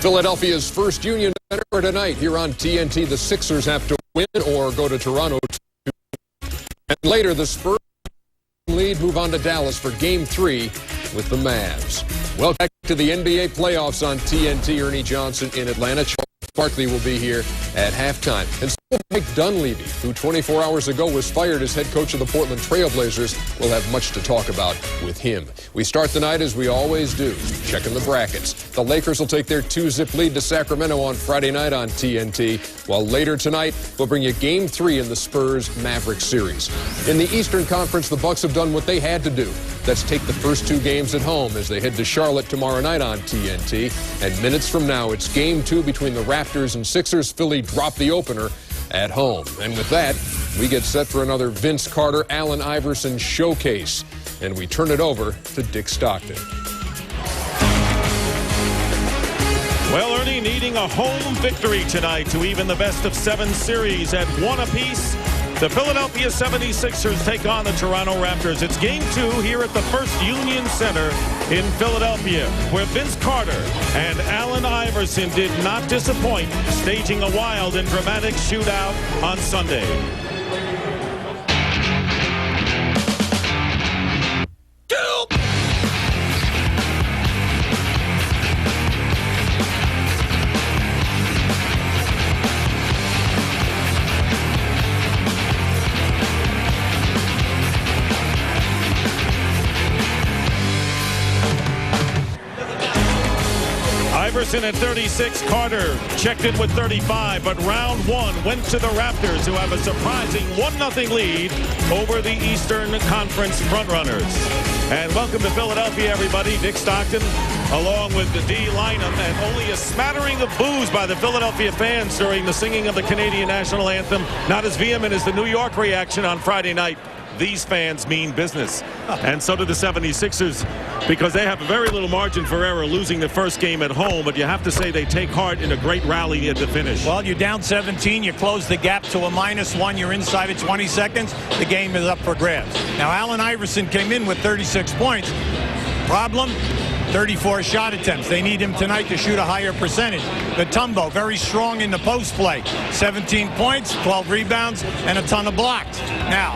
Philadelphia's first Union Center tonight here on TNT. The Sixers have to win or go to Toronto. And later, the Spurs lead move on to Dallas for Game 3 with the Mavs. Welcome back to the NBA playoffs on TNT. Ernie Johnson in Atlanta. Charles Barkley will be here at halftime. And so Mike Dunleavy, who 24 hours ago was fired as head coach of the Portland Trail Blazers, will have much to talk about with him. We start the night as we always do, checking the brackets. The Lakers will take their 2-zip lead to Sacramento on Friday night on TNT, while later tonight we'll bring you Game 3 in the Spurs-Mavericks series. In the Eastern Conference, the Bucks have done what they had to do. That's take the first 2 games at home as they head to Charlotte tomorrow night on TNT. And minutes from now, it's Game 2 between the Raptors and Sixers. Philly drop the opener at home. And with that, we get set for another Vince Carter, Allen Iverson showcase. And we turn it over to Dick Stockton. Well, Ernie needing a home victory tonight to even the best-of-7 series at 1 apiece. The Philadelphia 76ers take on the Toronto Raptors. It's Game 2 here at the First Union Center in Philadelphia, where Vince Carter and Allen Iverson did not disappoint, staging a wild and dramatic shootout on Sunday. Iverson at 36, Carter checked in with 35, but round 1 went to the Raptors, who have a surprising 1-0 lead over the Eastern Conference frontrunners. And welcome to Philadelphia, everybody. Dick Stockton, along with the D lineup, and only a smattering of boos by the Philadelphia fans during the singing of the Canadian national anthem. Not as vehement as the New York reaction on Friday night. These fans mean business. And so do the 76ers, because they have a very little margin for error losing the first game at home, but you have to say they take heart in a great rally at the finish. Well, you're down 17, you close the gap to a -1, you're inside of 20 seconds, the game is up for grabs. Now, Allen Iverson came in with 36 points. Problem? 34 shot attempts. They need him tonight to shoot a higher percentage. Mutombo, very strong in the post play. 17 points, 12 rebounds, and a ton of blocks. Now,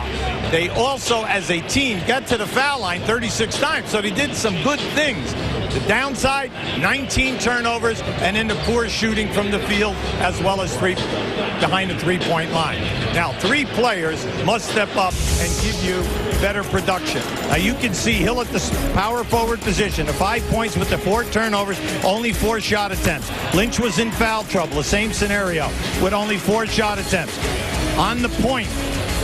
they also, as a team, got to the foul line 36 times, so they did some good things. The downside, 19 turnovers, and then the poor shooting from the field, as well as behind the three-point line. Now, 3 players must step up and give you better production. Now, you can see Hill at the power forward position, the 5 points with the 4 turnovers, only 4 shot attempts. Lynch was in foul trouble, the same scenario, with only 4 shot attempts. On the point,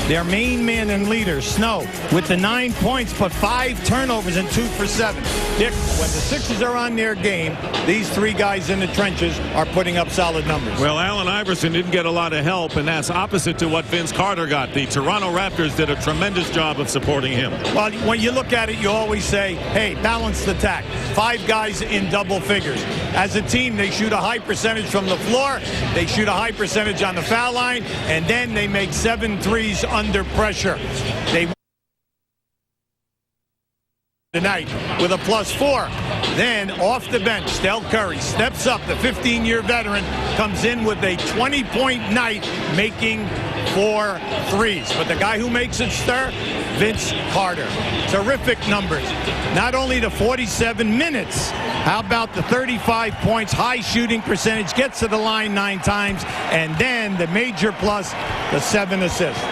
their main man and leader, Snow, with the 9 points, but 5 turnovers and 2 for 7. Dick, when the Sixers are on their game, these 3 guys in the trenches are putting up solid numbers. Well, Allen Iverson didn't get a lot of help, and that's opposite to what Vince Carter got. The Toronto Raptors did a tremendous job of supporting him. Well, when you look at it, you always say, hey, balanced attack. 5 guys in double figures. As a team, they shoot a high percentage from the floor, they shoot a high percentage on the foul line, and then they make 7 threes under pressure. They tonight with a +4. Then off the bench, Steph Curry steps up. The 15-year veteran comes in with a 20-point night, making 4 threes. But the guy who makes it stir, Vince Carter. Terrific numbers. Not only the 47 minutes, how about the 35 points, high shooting percentage, gets to the line 9 times, and then the major plus, the 7 assists.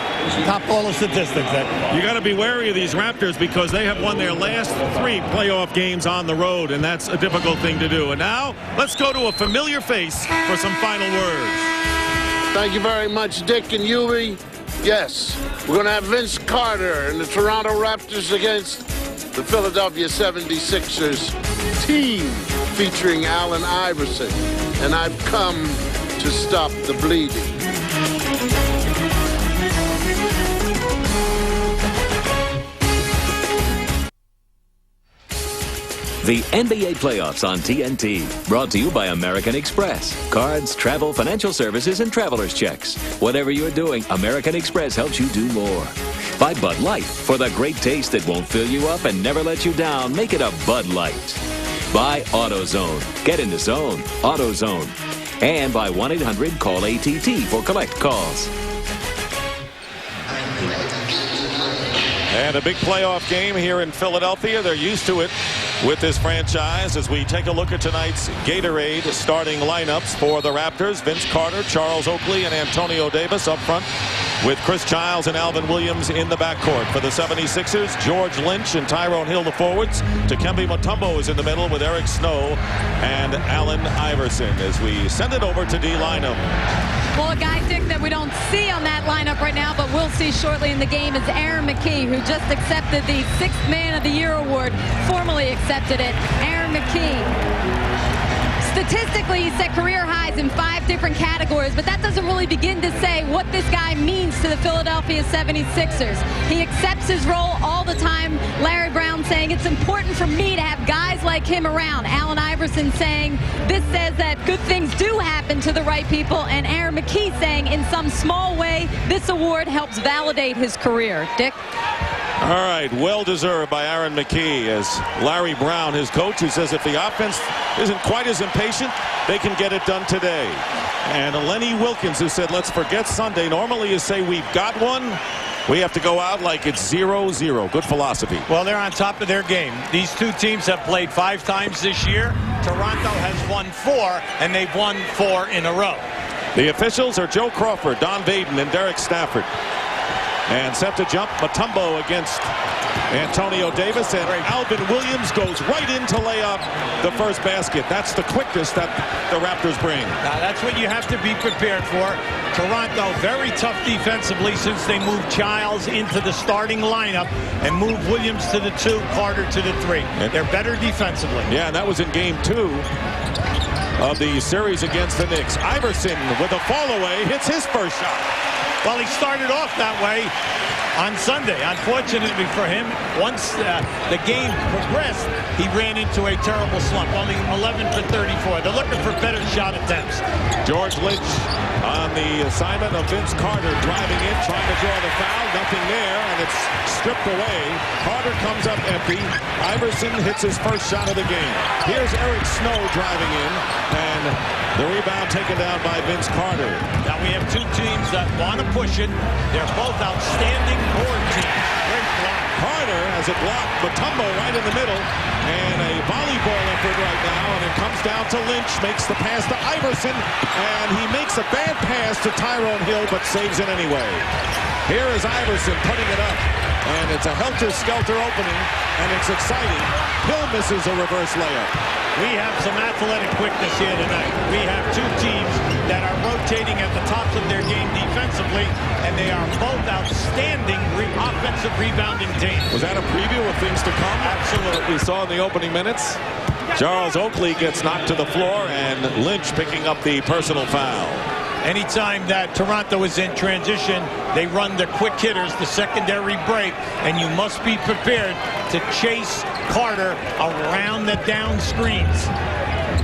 Top all the statistics. You got to be wary of these Raptors, because they have won their last 3 playoff games on the road, and that's a difficult thing to do. And now, let's go to a familiar face for some final words. Thank you very much, Dick and Huey. Yes, we're going to have Vince Carter and the Toronto Raptors against the Philadelphia 76ers team featuring Allen Iverson. And I've come to stop the bleeding. The NBA playoffs on TNT. Brought to you by American Express. Cards, travel, financial services, and traveler's checks. Whatever you're doing, American Express helps you do more. By Bud Light. For the great taste that won't fill you up and never let you down, make it a Bud Light. By AutoZone. Get in the zone. AutoZone. And by 1-800-CALL-ATT for collect calls. And a big playoff game here in Philadelphia. They're used to it with this franchise. As we take a look at tonight's Gatorade starting lineups for the Raptors, Vince Carter, Charles Oakley, and Antonio Davis up front, with Chris Childs and Alvin Williams in the backcourt. For the 76ers, George Lynch and Tyrone Hill the forwards. Dikembe Mutombo is in the middle with Eric Snow and Allen Iverson. As we send it over to D. Lynam. Well, a guy, Dick, that we don't see on that lineup right now, but we'll see shortly in the game, is Aaron McKee, who just accepted the 6th Man of the Year award, formally accepted it. Aaron McKee. Statistically, he set career highs in 5 different categories, but that doesn't really begin to say what this guy means to the Philadelphia 76ers. He accepts his role all the time. Larry Brown saying, it's important for me to have guys like him around. Allen Iverson saying, this says that good things do happen to the right people. And Aaron McKee saying, in some small way, this award helps validate his career. Dick? All right, well-deserved by Aaron McKee, as Larry Brown, his coach, who says if the offense isn't quite as impatient, they can get it done today. And Lenny Wilkins, who said, let's forget Sunday. Normally you say we've got one. We have to go out like it's 0-0. Good philosophy. Well, they're on top of their game. These two teams have played 5 times this year. Toronto has won 4, and they've won 4 in a row. The officials are Joe Crawford, Don Vaden, and Derek Stafford. And set to jump, Mutombo against Antonio Davis, and Alvin Williams goes right in to lay up the first basket. That's the quickness that the Raptors bring. Now, that's what you have to be prepared for. Toronto, very tough defensively since they moved Childs into the starting lineup and moved Williams to the 2, Carter to the 3. They're better defensively. Yeah, and that was in game 2 of the series against the Knicks. Iverson with a fall away hits his first shot. Well, he started off that way on Sunday. Unfortunately for him, once the game progressed, he ran into a terrible slump. Only 11 for 34. They're looking for better shot attempts. George Lynch on the assignment of Vince Carter, driving in, trying to draw the foul. Nothing there, and it's stripped away. Carter comes up empty. Iverson hits his first shot of the game. Here's Eric Snow driving in, and the rebound taken down by Vince Carter. Now we have 2 teams that want to push it. They're both outstanding board teams. Great block. Carter has it blocked. Mutombo right in the middle, and a volleyball effort right now, and it comes down to Lynch, makes the pass to Iverson, and he makes a bad pass to Tyrone Hill, but saves it anyway. Here is Iverson putting it up, and it's a helter-skelter opening, and it's exciting. Hill misses a reverse layup. We have some athletic quickness here tonight. We have 2 teams that are rotating at the tops of their game defensively, and they are both outstanding offensive rebounding teams. Was that a preview of things to come? Absolutely. We saw in the opening minutes. Charles Oakley gets knocked to the floor, and Lynch picking up the personal foul. Anytime that Toronto is in transition, they run the quick hitters, the secondary break, and you must be prepared to chase Carter around the down screens.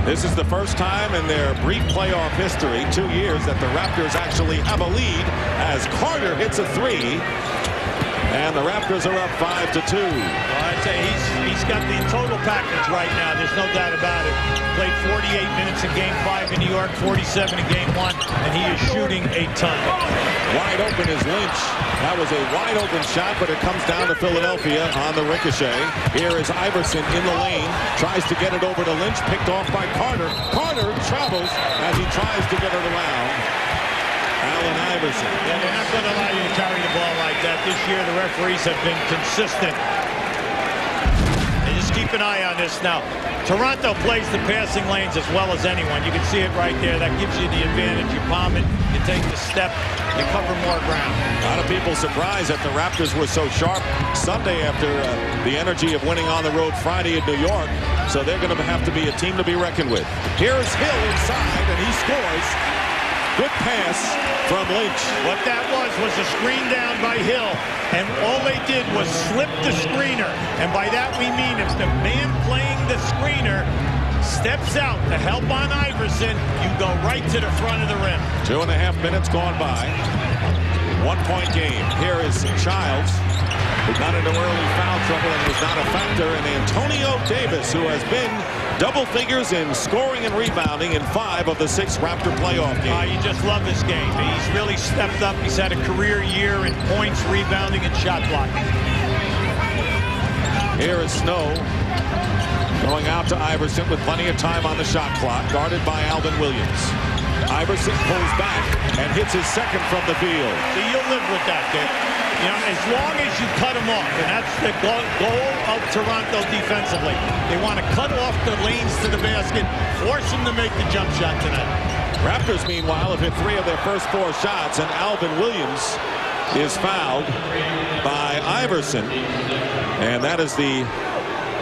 This is the first time in their brief playoff history, 2 years, that the Raptors actually have a lead as Carter hits a 3. And the Raptors are up 5-2. Well, I'd say he's got the total package right now. There's no doubt about it. Played 48 minutes in Game 5 in New York, 47 in Game 1, and he is shooting a ton. Wide open is Lynch. That was a wide open shot, but it comes down to Philadelphia on the ricochet. Here is Iverson in the lane, tries to get it over to Lynch, picked off by Carter. Carter travels as he tries to get it around Allen Iverson. Yeah, they're not going to allow you to carry the ball like that. This year, the referees have been consistent. And just keep an eye on this now. Toronto plays the passing lanes as well as anyone. You can see it right there. That gives you the advantage. You palm it, you take the step, you cover more ground. A lot of people surprised that the Raptors were so sharp Sunday after the energy of winning on the road Friday in New York. So they're going to have to be a team to be reckoned with. Here's Hill inside, and he scores. Good pass from Lynch. What that was a screen down by Hill, and all they did was slip the screener. And by that we mean if the man playing the screener steps out to help on Iverson, you go right to the front of the rim. 2.5 minutes gone by. 1-point game. Here is Childs. who got into early foul trouble and was not a factor, and Antonio Davis, who has been double figures in scoring and rebounding in 5 of the 6 Raptor playoff games. You just love this game. He's really stepped up. He's had a career year in points, rebounding, and shot blocking. Here is Snow going out to Iverson with plenty of time on the shot clock, guarded by Alvin Williams. Iverson pulls back and hits his second from the field. So you'll live with that, Dick. You know, as long as you cut him off, and that's the goal of Toronto defensively. They want to cut off the lanes to the basket, force him to make the jump shot tonight. Raptors, meanwhile, have hit 3 of their first 4 shots, and Alvin Williams is fouled by Iverson. And that is the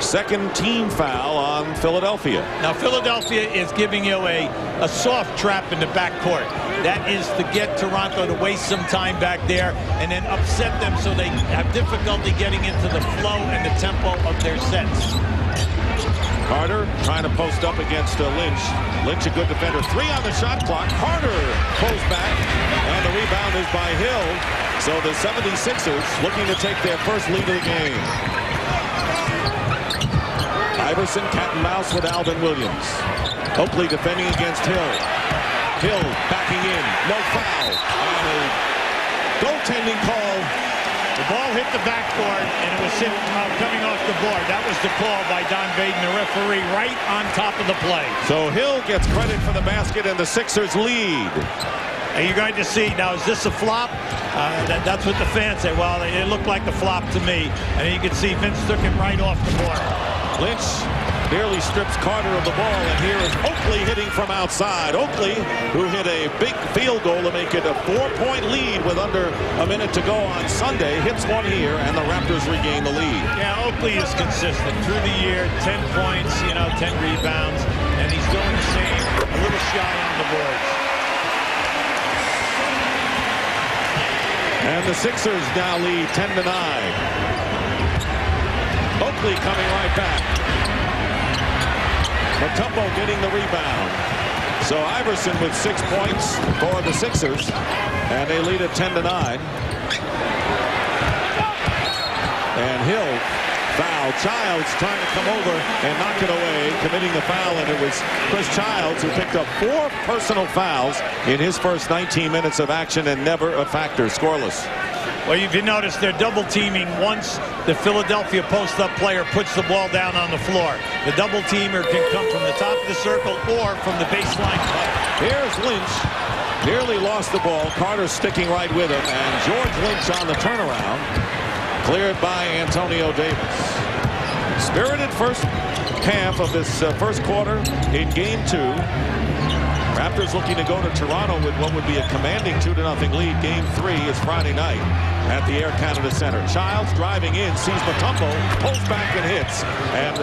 second team foul on Philadelphia. Now, Philadelphia is giving you a soft trap in the backcourt. That is to get Toronto to waste some time back there and then upset them so they have difficulty getting into the flow and the tempo of their sets. Carter trying to post up against Lynch. Lynch, a good defender. 3 on the shot clock. Carter pulls back, and the rebound is by Hill. So the 76ers looking to take their first lead of the game. Iverson cat and mouse with Alvin Williams. Oakley defending against Hill. Hill backing in. No foul. And a goaltending call. The ball hit the backboard, and it was coming off the board. That was the call by Don Baden, the referee, right on top of the play. So Hill gets credit for the basket, and the Sixers lead. And you're going to see, now, is this a flop? That's what the fans say. Well, it looked like a flop to me. And you can see Vince took him right off the board. Lynch nearly strips Carter of the ball, and here is Oakley hitting from outside. Oakley, who hit a big field goal to make it a 4-point lead with under a minute to go on Sunday, hits one here, and the Raptors regain the lead. Yeah, Oakley is consistent through the year. 10 points, 10 rebounds, and he's doing the same, a little shy on the boards. And the Sixers now lead 10-9. Oakley coming right back. Mutombo getting the rebound. So Iverson with 6 points for the Sixers, and they lead at 10-9. And Hill foul. Childs trying to come over and knock it away, committing the foul, and it was Chris Childs who picked up 4 personal fouls in his first 19 minutes of action, and never a factor, scoreless. Well, if you notice, they're double teaming once the Philadelphia post-up player puts the ball down on the floor. The double teamer can come from the top of the circle or from the baseline cut. Here's Lynch. Nearly lost the ball. Carter sticking right with him, and George Lynch on the turnaround. Cleared by Antonio Davis. Spirited first half of this first quarter in Game 2. Raptors looking to go to Toronto with what would be a commanding 2-0 lead. Game 3 is Friday night at the Air Canada Center. Childs driving in, sees Mutombo, pulls back and hits, and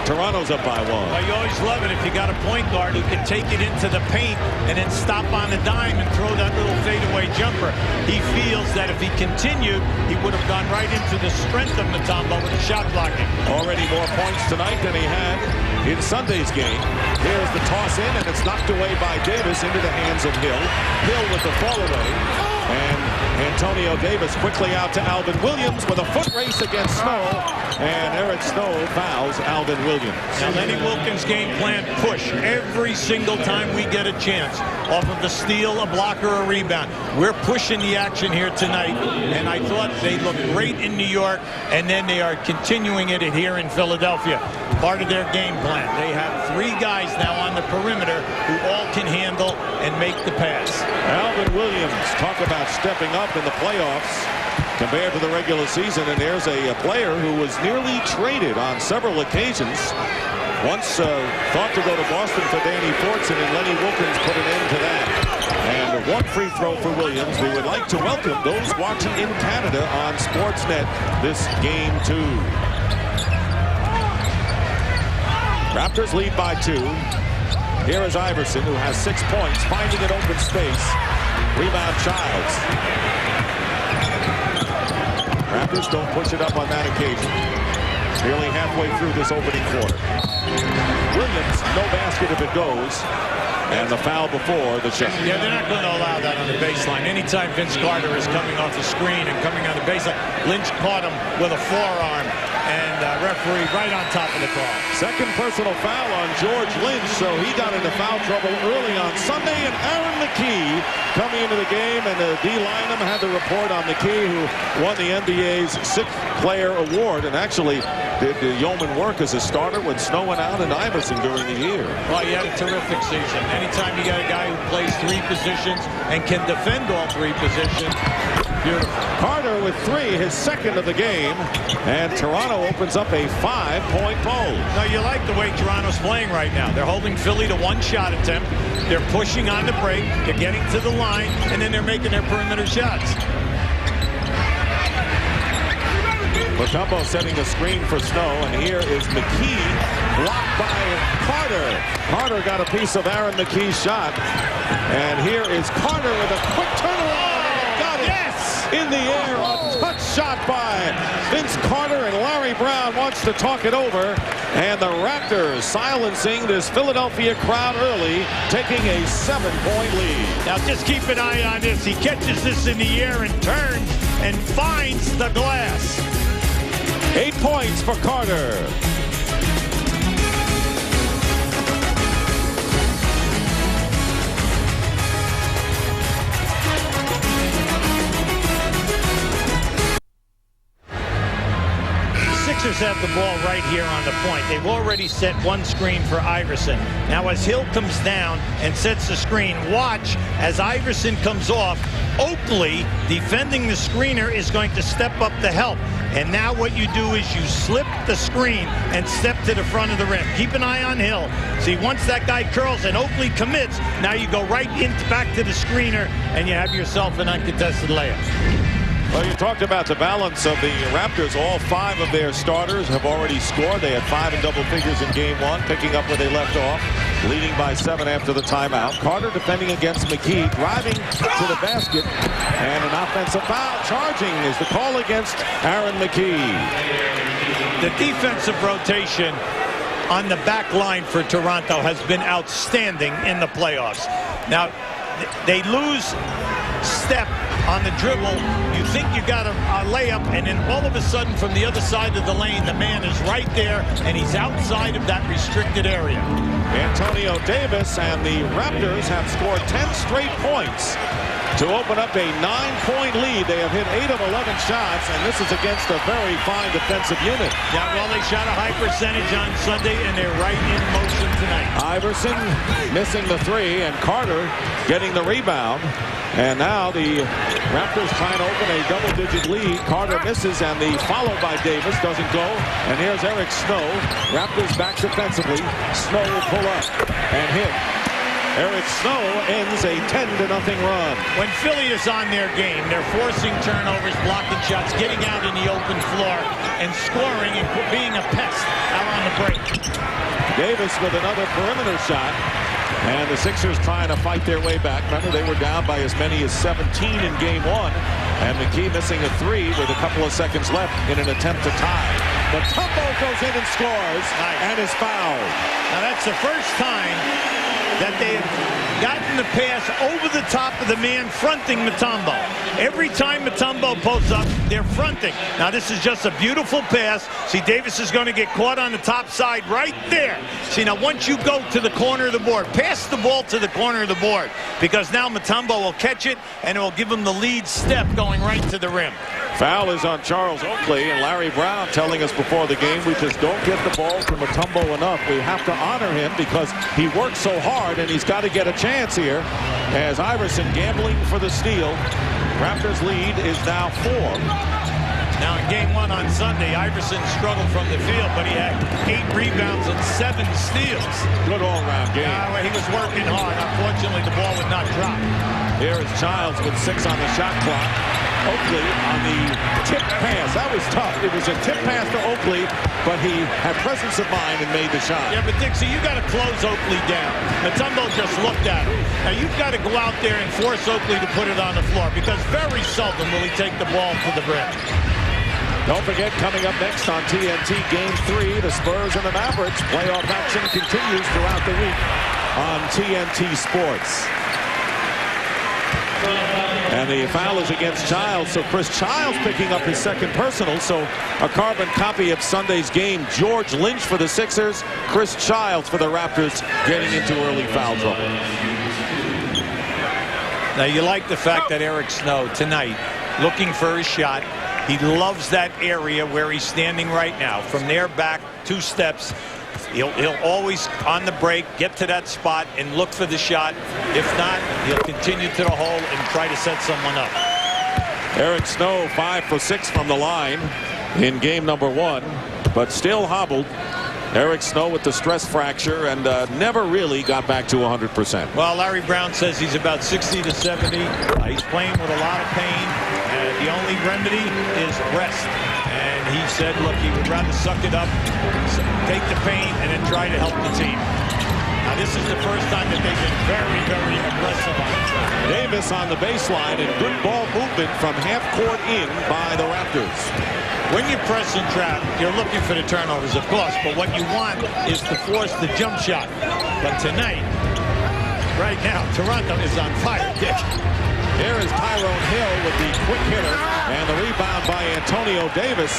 Toronto's up by 1. Well, you always love it if you got a point guard who can take it into the paint and then stop on a dime and throw that little fadeaway jumper. He feels that if he continued, he would have gone right into the strength of Mutombo with the shot blocking. Already more points tonight than he had in Sunday's game. Here's the toss in, and it's knocked away by Davis into the hands of Hill. Hill with the fall away, and Antonio Davis quickly out to Alvin Williams with a foot race against Snow, and Eric Snow fouls Alvin Williams. Now, Lenny Wilkins' game plan: push every single time we get a chance off of the steal, a block, or a rebound. We're pushing the action here tonight, and I thought they looked great in New York, and then they are continuing it here in Philadelphia. Part of their game plan. They have 3 guys now on the perimeter who all can handle and make the pass. Alvin Williams, talk about stepping up in the playoffs compared to the regular season, and there's a player who was nearly traded on several occasions. Once thought to go to Boston for Danny Fortson, and Lenny Wilkins put an end to that. And 1 free throw for Williams. We would like to welcome those watching in Canada on Sportsnet this Game 2. Raptors lead by 2. Here is Iverson, who has 6 points, finding an open space. Rebound Childs. Raptors don't push it up on that occasion. Nearly halfway through this opening quarter. Williams, no basket if it goes. And the foul before the shot. Yeah, they're not going to allow that on the baseline. Anytime Vince Carter is coming off the screen and coming on the baseline, Lynch caught him with a forearm, and referee right on top of the call. Second personal foul on George Lynch, so he got into foul trouble early on Sunday. And Aaron McKee coming into the game, and the D lineman had the report on McKee, who won the NBA's 6th Player Award, and actually did the yeoman work as a starter when Snow went out and Iverson during the year. Well, he had a terrific season. Anytime you got a guy who plays 3 positions and can defend all 3 positions, beautiful. Carter with 3, his 2nd of the game, and Toronto opens up a 5-point bowl. Now, you like the way Toronto's playing right now. They're holding Philly to 1 shot attempt. They're pushing on the break. They're getting to the line, and then they're making their perimeter shots. Mutombo setting a screen for Snow, and here is McKee, blocked by Carter. Carter got a piece of Aaron McKee's shot, and here is Carter with a quick turnaround. Got it. Yes! In the air, a touch shot by Vince Carter, and Larry Brown wants to talk it over. And the Raptors silencing this Philadelphia crowd early, taking a 7-point lead. Now just keep an eye on this. He catches this in the air and turns and finds the glass. 8 points for Carter. Sixers have the ball right here on the point. They've already set 1 screen for Iverson. Now as Hill comes down and sets the screen, watch as Iverson comes off. Oakley, defending the screener, is going to step up to help. And now what you do is you slip the screen and step to the front of the rim. Keep an eye on Hill. See, once that guy curls and Oakley commits, now you go right back to the screener, and you have yourself an uncontested layup. Well, you talked about the balance of the Raptors. All 5 of their starters have already scored. They had 5 in double figures in game 1, picking up where they left off, leading by 7 after the timeout. Carter defending against McKee, driving to the basket, and an offensive foul. Charging is the call against Aaron McKee. The defensive rotation on the back line for Toronto has been outstanding in the playoffs. Now, they lose step on the dribble. You think you got a layup, and then all of a sudden from the other side of the lane, the man is right there, and he's outside of that restricted area. Antonio Davis and the Raptors have scored 10 straight points to open up a 9-point lead. They have hit 8 of 11 shots, and this is against a very fine defensive unit. Yeah, well, they shot a high percentage on Sunday, and they're right in motion tonight. Iverson missing the 3, and Carter getting the rebound. And now the Raptors trying to open a double-digit lead. Carter misses, and the follow by Davis doesn't go. And here's Eric Snow. Raptors back defensively. Snow will pull up and hit. Eric Snow ends a 10-0 run. When Philly is on their game, they're forcing turnovers, blocking shots, getting out in the open floor, and scoring and being a pest out on the break. Davis with another perimeter shot. And the Sixers trying to fight their way back. Remember, they were down by as many as 17 in game 1. And McKee missing a 3 with a couple of seconds left in an attempt to tie. Mutombo goes in and scores, and is fouled. Now that's the first time that they have gotten the pass over the top of the man fronting Mutombo. Every time Mutombo pulls up, they're fronting. Now this is just a beautiful pass. See, Davis is going to get caught on the top side right there. See, now once you go to the corner of the board, pass the ball to the corner of the board, because now Mutombo will catch it, and it will give him the lead step going right to the rim. Foul is on Charles Oakley, and Larry Brown telling us before the game, we just don't get the ball to Mutombo enough. We have to honor him because he works so hard, and he's got to get a chance here. As Iverson gambling for the steal. Raptors lead is now 4. Now in game 1 on Sunday, Iverson struggled from the field, but he had 8 rebounds and 7 steals. Good all-around game. He was working hard. Unfortunately, the ball would not drop. Here is Childs with 6 on the shot clock. Oakley on the tip pass. That was tough. It was a tip pass to Oakley, but he had presence of mind and made the shot. Yeah, but Dixie, you got to close Oakley down. Mutombo just looked at him. Now you've got to go out there and force Oakley to put it on the floor, because very seldom will he take the ball to the rim. Don't forget, coming up next on TNT Game 3, the Spurs and the Mavericks. Playoff action continues throughout the week. on TNT Sports. And the foul is against Childs, so Chris Childs picking up his second personal. So a carbon copy of Sunday's game. George Lynch for the Sixers, Chris Childs for the Raptors getting into early foul trouble. Now you like the fact that Eric Snow tonight looking for his shot. He loves that area where he's standing right now. From there back 2 steps. He'll always, on the break, get to that spot and look for the shot. If not, he'll continue to the hole and try to set someone up. Eric Snow 5 for 6 from the line in game number 1, but still hobbled. Eric Snow with the stress fracture and never really got back to 100%. Well, Larry Brown says he's about 60 to 70. He's playing with a lot of pain. The only remedy is rest. And he said, look, he would rather suck it up, take the pain, and then try to help the team. Now, this is the first time that they've been very, very aggressive on the track. Davis on the baseline and good ball movement from half court in by the Raptors. When you press and trap, you're looking for the turnovers, of course, but what you want is to force the jump shot. But tonight, right now, Toronto is on fire, Dick. Here is Tyrone Hill with the quick hitter and the rebound by Antonio Davis.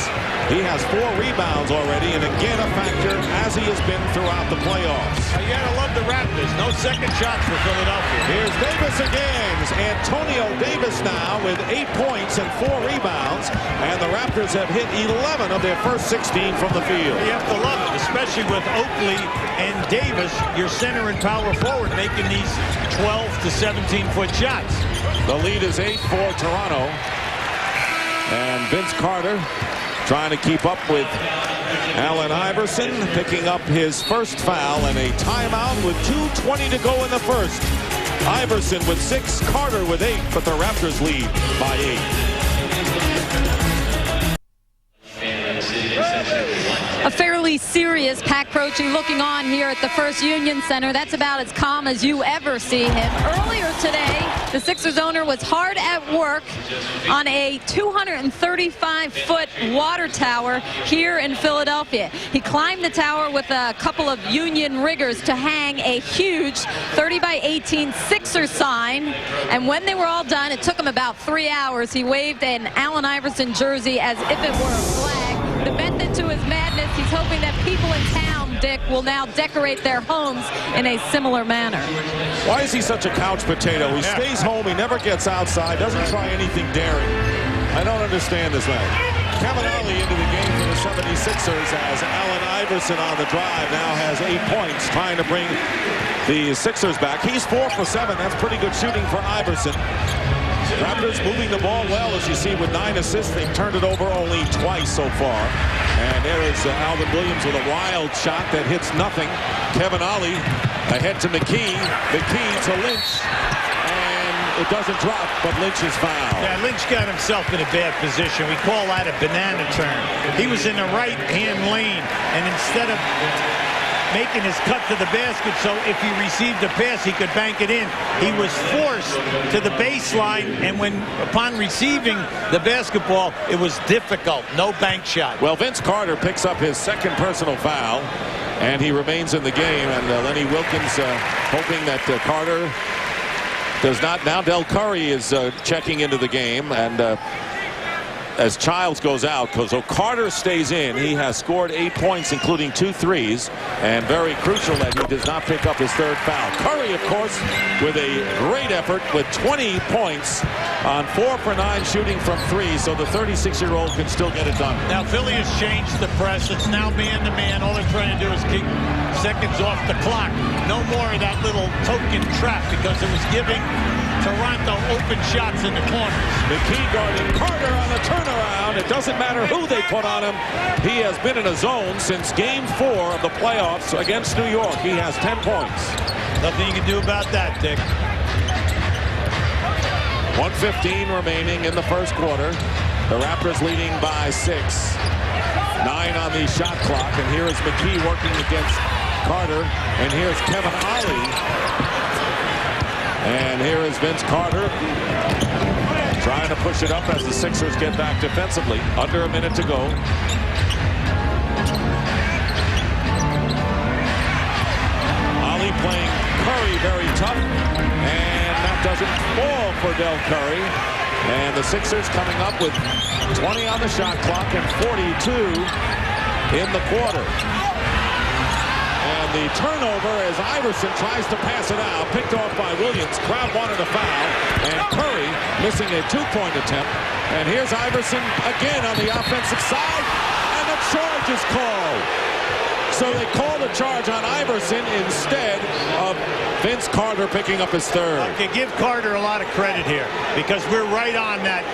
He has 4 rebounds already and again a factor as he has been throughout the playoffs. You gotta love the Raptors. No second shots for Philadelphia. Here's Davis again. Antonio Davis now with 8 points and 4 rebounds. And the Raptors have hit 11 of their first 16 from the field. You have to love it, especially with Oakley and Davis, your center and power forward, making these 12 to 17-foot shots. The lead is 8 for Toronto. And Vince Carter trying to keep up with Allen Iverson, picking up his first foul and a timeout with 2:20 to go in the first. Iverson with 6, Carter with 8, but the Raptors lead by 8. A fairly serious Pat Croce looking on here at the First Union Center. That's about as calm as you ever see him. Earlier today, the Sixers owner was hard at work on a 235-foot water tower here in Philadelphia. He climbed the tower with a couple of Union riggers to hang a huge 30-by-18 Sixers sign. And when they were all done, it took him about 3 hours. He waved an Allen Iverson jersey as if it were a flag. The method to his madness, he's hoping that people in town, Dick, will now decorate their homes in a similar manner. Why is he such a couch potato? He stays home, he never gets outside, doesn't try anything daring. I don't understand this man. Kevin Ollie into the game for the 76ers as Allen Iverson on the drive now has 8 points, trying to bring the Sixers back. He's 4 for 7. That's pretty good shooting for Iverson. Raptors moving the ball well, as you see, with 9 assists. They've turned it over only twice so far. And there is Alvin Williams with a wild shot that hits nothing. Kevin Ollie ahead to McKee. McKee to Lynch. And it doesn't drop, but Lynch is fouled. Yeah, Lynch got himself in a bad position. We call that a banana turn. He was in the right-hand lane, and instead of making his cut to the basket, so if he received a pass, he could bank it in. He was forced to the baseline, and upon receiving the basketball, it was difficult. No bank shot. Well, Vince Carter picks up his second personal foul, and he remains in the game. And Lenny Wilkins hoping that Carter does not. Now Del Curry is checking into the game, and as Childs goes out, so Carter stays in. He has scored 8 points, including 2 threes, and very crucial that he does not pick up his third foul. Curry, of course, with a great effort with 20 points on 4 for 9 shooting from 3, so the 36-year-old can still get it done. Now Philly has changed the press. It's now man-to-man. All they're trying to do is keep seconds off the clock. No more of that little token trap, because it was giving Toronto open shots in the corners. McKee guarding Carter on the turnaround. It doesn't matter who they put on him. He has been in a zone since game 4 of the playoffs against New York. He has 10 points. Nothing you can do about that, Dick. 1:15 remaining in the first quarter. The Raptors leading by 6. 9 on the shot clock. And here is McKee working against Carter. And here's Kevin Ollie. And here is Vince Carter trying to push it up as the Sixers get back defensively. Under a minute to go. Ollie playing very tough. And that doesn't fall for Del Curry. And the Sixers coming up with 20 on the shot clock and 42 in the quarter. And the turnover as Iverson tries to pass it out. Picked off by Williams. Crowd wanted a foul. And Curry missing a two-point attempt. And here's Iverson again on the offensive side. And the charge is called. So they call the charge on Iverson instead of Vince Carter picking up his third. Okay, give Carter a lot of credit here because we're right on that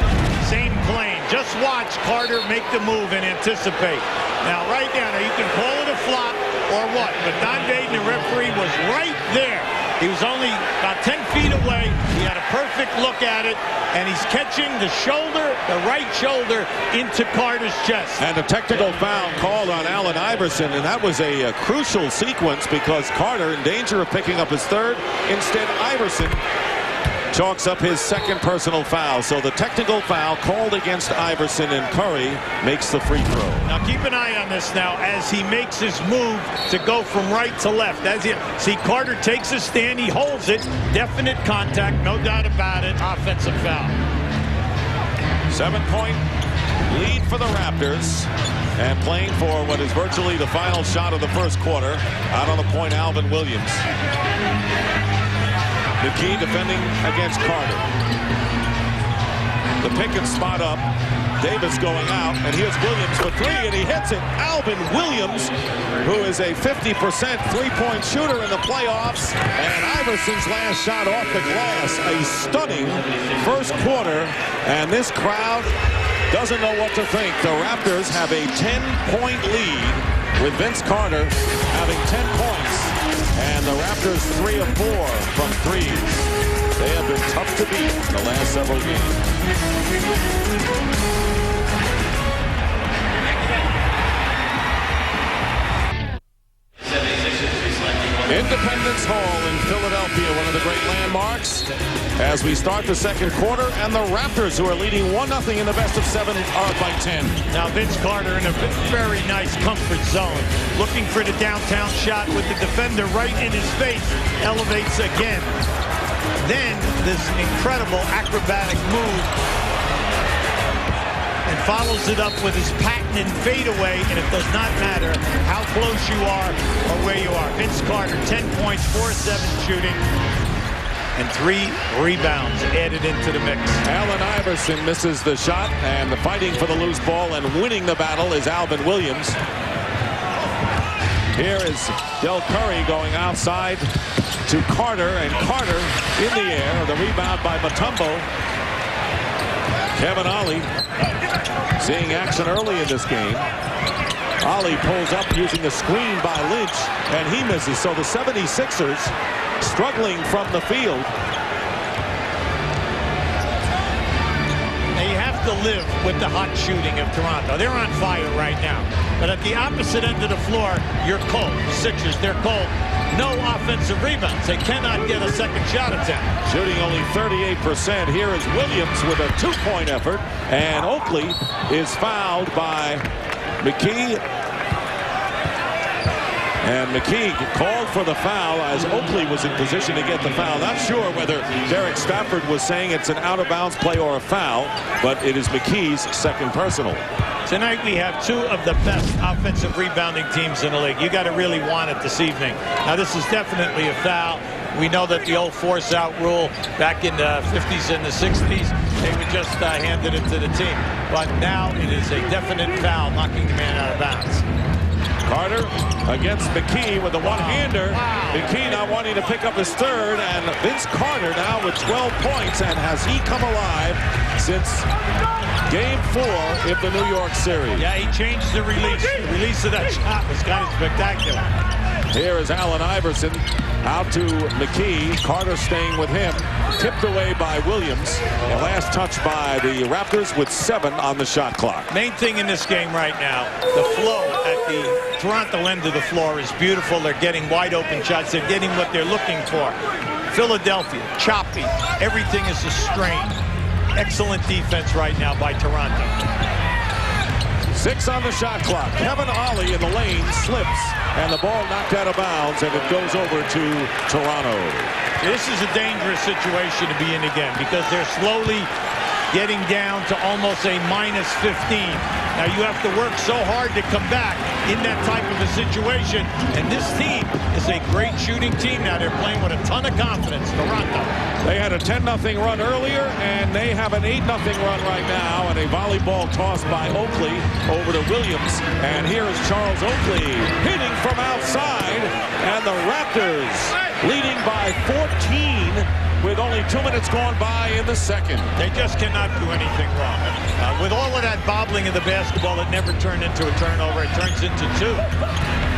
same plane. Just watch Carter make the move and anticipate. Now, right now, you can call it a flop or what, but Don Dayton, the referee, was right there. He was only about 10 feet away. He had a perfect look at it, and he's catching the shoulder, the right shoulder, into Carter's chest. And a technical foul called on Allen Iverson, and that was a crucial sequence because Carter in danger of picking up his third. Instead, Iverson chalks up his second personal foul. So the technical foul called against Iverson, and Curry makes the free throw. Now keep an eye on this now as he makes his move to go from right to left. As you see, Carter takes a stand, he holds it, definite contact, no doubt about it, offensive foul. 7-point lead for the Raptors, and playing for what is virtually the final shot of the first quarter. Out on the point, Alvin Williams. McKee defending against Carter. The pick and spot up. Davis going out, and here's Williams for three, and he hits it. Alvin Williams, who is a 50% three-point shooter in the playoffs, and Iverson's last shot off the glass. A stunning first quarter, and this crowd doesn't know what to think. The Raptors have a 10-point lead with Vince Carter having 10 points. And the Raptors 3 of 4 from threes. They have been tough to beat in the last several games. Independence Hall in Philadelphia, one of the great landmarks as we start the second quarter, and the Raptors, who are leading 1-0 in the best of 7, are up by 10. Now Vince Carter in a very nice comfort zone, looking for the downtown shot with the defender right in his face, elevates again. Then this incredible acrobatic move, and follows it up with his patented fadeaway, and it does not matter how close you are or where you are. Vince Carter, 10 points, 4-7 shooting, and 3 rebounds added into the mix. Allen Iverson misses the shot, and the fighting for the loose ball and winning the battle is Alvin Williams. Here is Del Curry going outside to Carter, and Carter in the air. The rebound by Mutombo. Kevin Ollie seeing action early in this game. Ollie pulls up using the screen by Lynch, and he misses. So the 76ers struggling from the field. Now you have to live with the hot shooting of Toronto. They're on fire right now. But at the opposite end of the floor, you're cold. The Sixers, they're cold. No offensive rebounds. They cannot get a second shot attempt. Shooting only 38%. Here is Williams with a 2-point effort. And Oakley is fouled by McKee. And McKee called for the foul as Oakley was in position to get the foul. Not sure whether Derek Stafford was saying it's an out-of-bounds play or a foul, but it is McKee's second personal. Tonight we have 2 of the best offensive rebounding teams in the league. You got to really want it this evening. Now this is definitely a foul. We know that the old force-out rule back in the 50s and the 60s, they would just hand it to the team. But now it is a definite foul, knocking the man out of bounds. Carter against McKee with a one-hander. Wow. McKee now wanting to pick up his third, and Vince Carter now with 12 points, and has he come alive since Game 4 in the New York series. Yeah, he changed the release. The release of that shot was kind of spectacular. Here is Allen Iverson out to McKee. Carter staying with him. Tipped away by Williams. And last touch by the Raptors with 7 on the shot clock. Main thing in this game right now, the flow at the Toronto end of the floor is beautiful. They're getting wide open shots. They're getting what they're looking for. Philadelphia, choppy. Everything is a strain. Excellent defense right now by Toronto. 6 on the shot clock. Kevin Ollie in the lane slips, and the ball knocked out of bounds, and it goes over to Toronto. This is a dangerous situation to be in again because they're slowly getting down to almost a minus 15. Now you have to work so hard to come back in that type of a situation. And this team is a great shooting team now. They're playing with a ton of confidence. Toronto. They had a 10-0 run earlier, and they have an 8-0 run right now. And a volleyball toss by Oakley over to Williams. And here is Charles Oakley hitting from outside. And the Raptors leading by 14 with only 2 minutes gone by in the second. They just cannot do anything wrong. With all of that bobbling of the basketball, it never turned into a turnover. It turns into 2.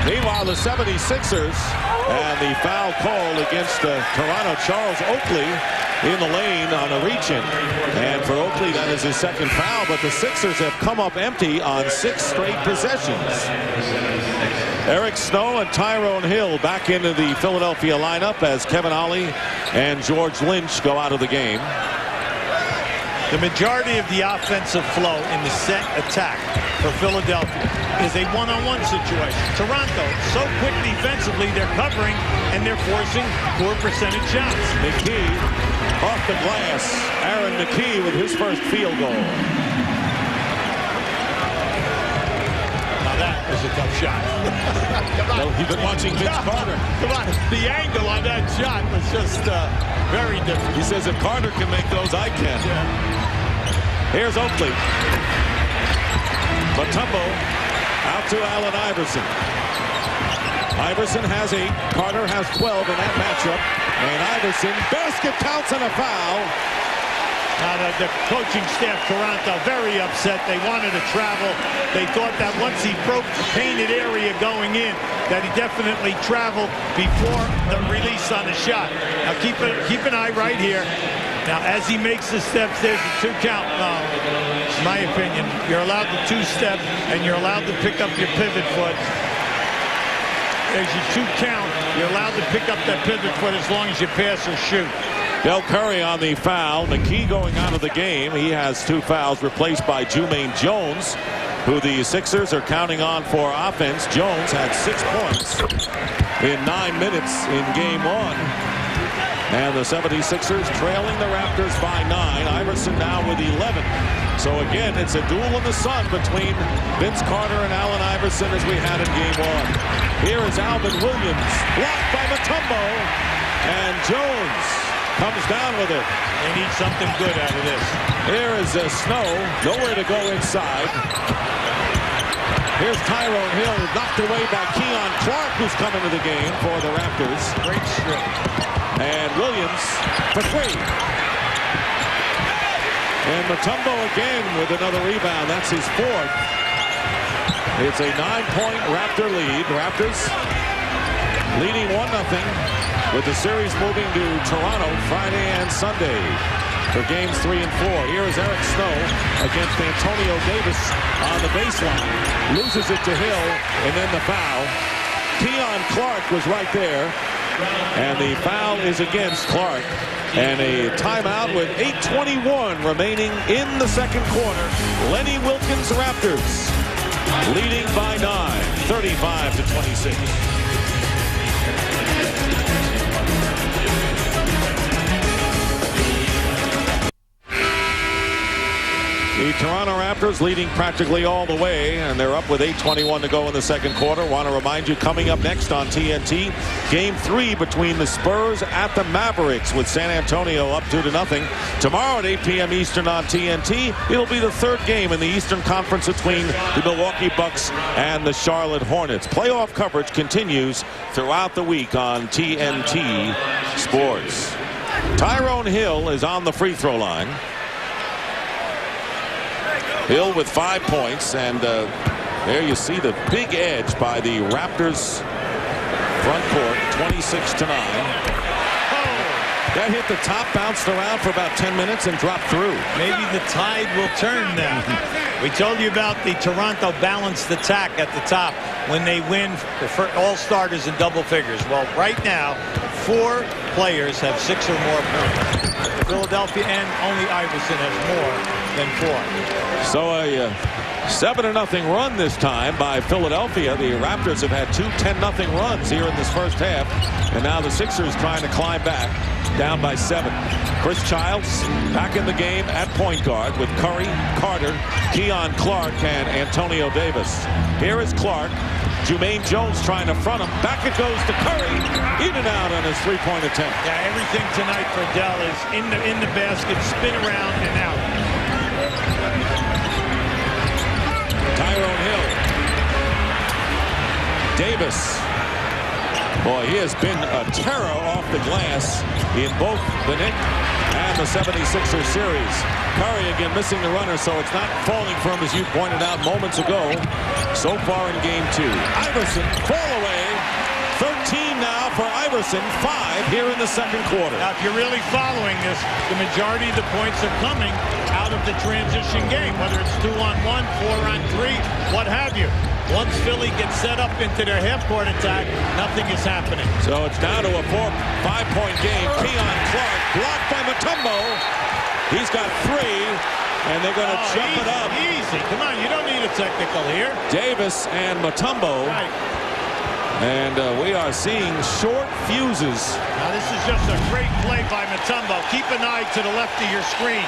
Meanwhile, the 76ers and the foul call against Toronto. Charles Oakley in the lane on a reach-in. And for Oakley, that is his second foul. But the Sixers have come up empty on 6 straight possessions. Eric Snow and Tyrone Hill back into the Philadelphia lineup as Kevin Ollie and George Lynch go out of the game. The majority of the offensive flow in the set attack for Philadelphia is a one-on-one situation. Toronto, so quick defensively, they're covering and they're forcing poor percentage shots. McKee off the glass. Aaron McKee with his first field goal. Now that was a tough shot. Well, you've been watching Vince Carter. Come on, the angle on that shot was just very different. He says if Carter can make those, I can. Yeah. Here's Oakley. Mutombo out to Allen Iverson. Iverson has 8. Carter has 12 in that matchup. And Iverson, basket counts and a foul. Now the coaching staff, Toronto, very upset. They wanted to travel. They thought that once he broke the painted area going in, that he definitely traveled before the release on the shot. Now keep an eye right here. Now as he makes the steps, there's the 2 count. In my opinion, you're allowed the 2-step and you're allowed to pick up your pivot foot. There's your 2 count. You're allowed to pick up that pivot foot as long as you pass or shoot. Del Curry on the foul. McKee going out of the game. He has 2 fouls replaced by Jumaine Jones, who the Sixers are counting on for offense. Jones had 6 points in 9 minutes in game 1. And the 76ers trailing the Raptors by 9. Iverson now with 11. So again, it's a duel in the sun between Vince Carter and Allen Iverson as we had in game 1. Here is Alvin Williams, blocked by Mutombo, and Jones comes down with it. They need something good out of this. Here is Snow, nowhere to go inside. Here's Tyrone Hill, knocked away by Keon Clark, who's coming to the game for the Raptors. Great strip. And Williams for 3. And Mutombo again with another rebound. That's his 4th. It's a 9-point Raptor lead. Raptors leading 1-0 with the series moving to Toronto Friday and Sunday for games 3 and 4. Here is Eric Snow against Antonio Davis on the baseline. Loses it to Hill, and then the foul. Keon Clark was right there. And the foul is against Clark. And a timeout with 8:21 remaining in the second quarter. Lenny Wilkins Raptors leading by 9, 35-26. The Toronto Raptors leading practically all the way, and they're up with 8:21 to go in the second quarter. Want to remind you, coming up next on TNT, Game 3 between the Spurs at the Mavericks with San Antonio up 2-0. Tomorrow at 8 p.m. Eastern on TNT, it'll be the 3rd game in the Eastern Conference between the Milwaukee Bucks and the Charlotte Hornets. Playoff coverage continues throughout the week on TNT Sports. Tyrone Hill is on the free throw line. Hill with 5 points, and there you see the big edge by the Raptors front court, 26-9. That hit the top, bounced around for about 10 minutes and dropped through. Maybe the tide will turn now. We told you about the Toronto balanced attack at the top when they win for all starters in double figures. Well, right now, 4 players have 6 or more points. Philadelphia and only Iverson has more. than 4. So a 7-0 run this time by Philadelphia. The Raptors have had 2 10-0 runs here in this first half, and now the Sixers trying to climb back, down by 7. Chris Childs back in the game at point guard with Curry, Carter, Keon Clark, and Antonio Davis. Here is Clark. Jermaine Jones trying to front him. Back it goes to Curry. In and out on his three-point attempt. Yeah, everything tonight for Dell is in the basket, spin around and out. Tyrone Hill. Davis. Boy, he has been a terror off the glass in both the Knicks and the 76ers series. Curry again missing the runner, so it's not falling for him, as you pointed out moments ago. So far in game 2. Iverson, fall away. 13 now for Iverson, 5 here in the second quarter. Now, if you're really following this, the majority of the points are coming out of the transition game, whether it's 2-on-1, 4-on-3, what have you. Once Philly gets set up into their half-court attack, nothing is happening. So it's down to a 5-point game. Keon Clark blocked by Mutombo. He's got 3, and they're going to jump it up. Easy. Come on, you don't need a technical here. Davis and Mutombo. Right. And we are seeing short fuses. Now, this is just a great play by Mutombo. Keep an eye to the left of your screen.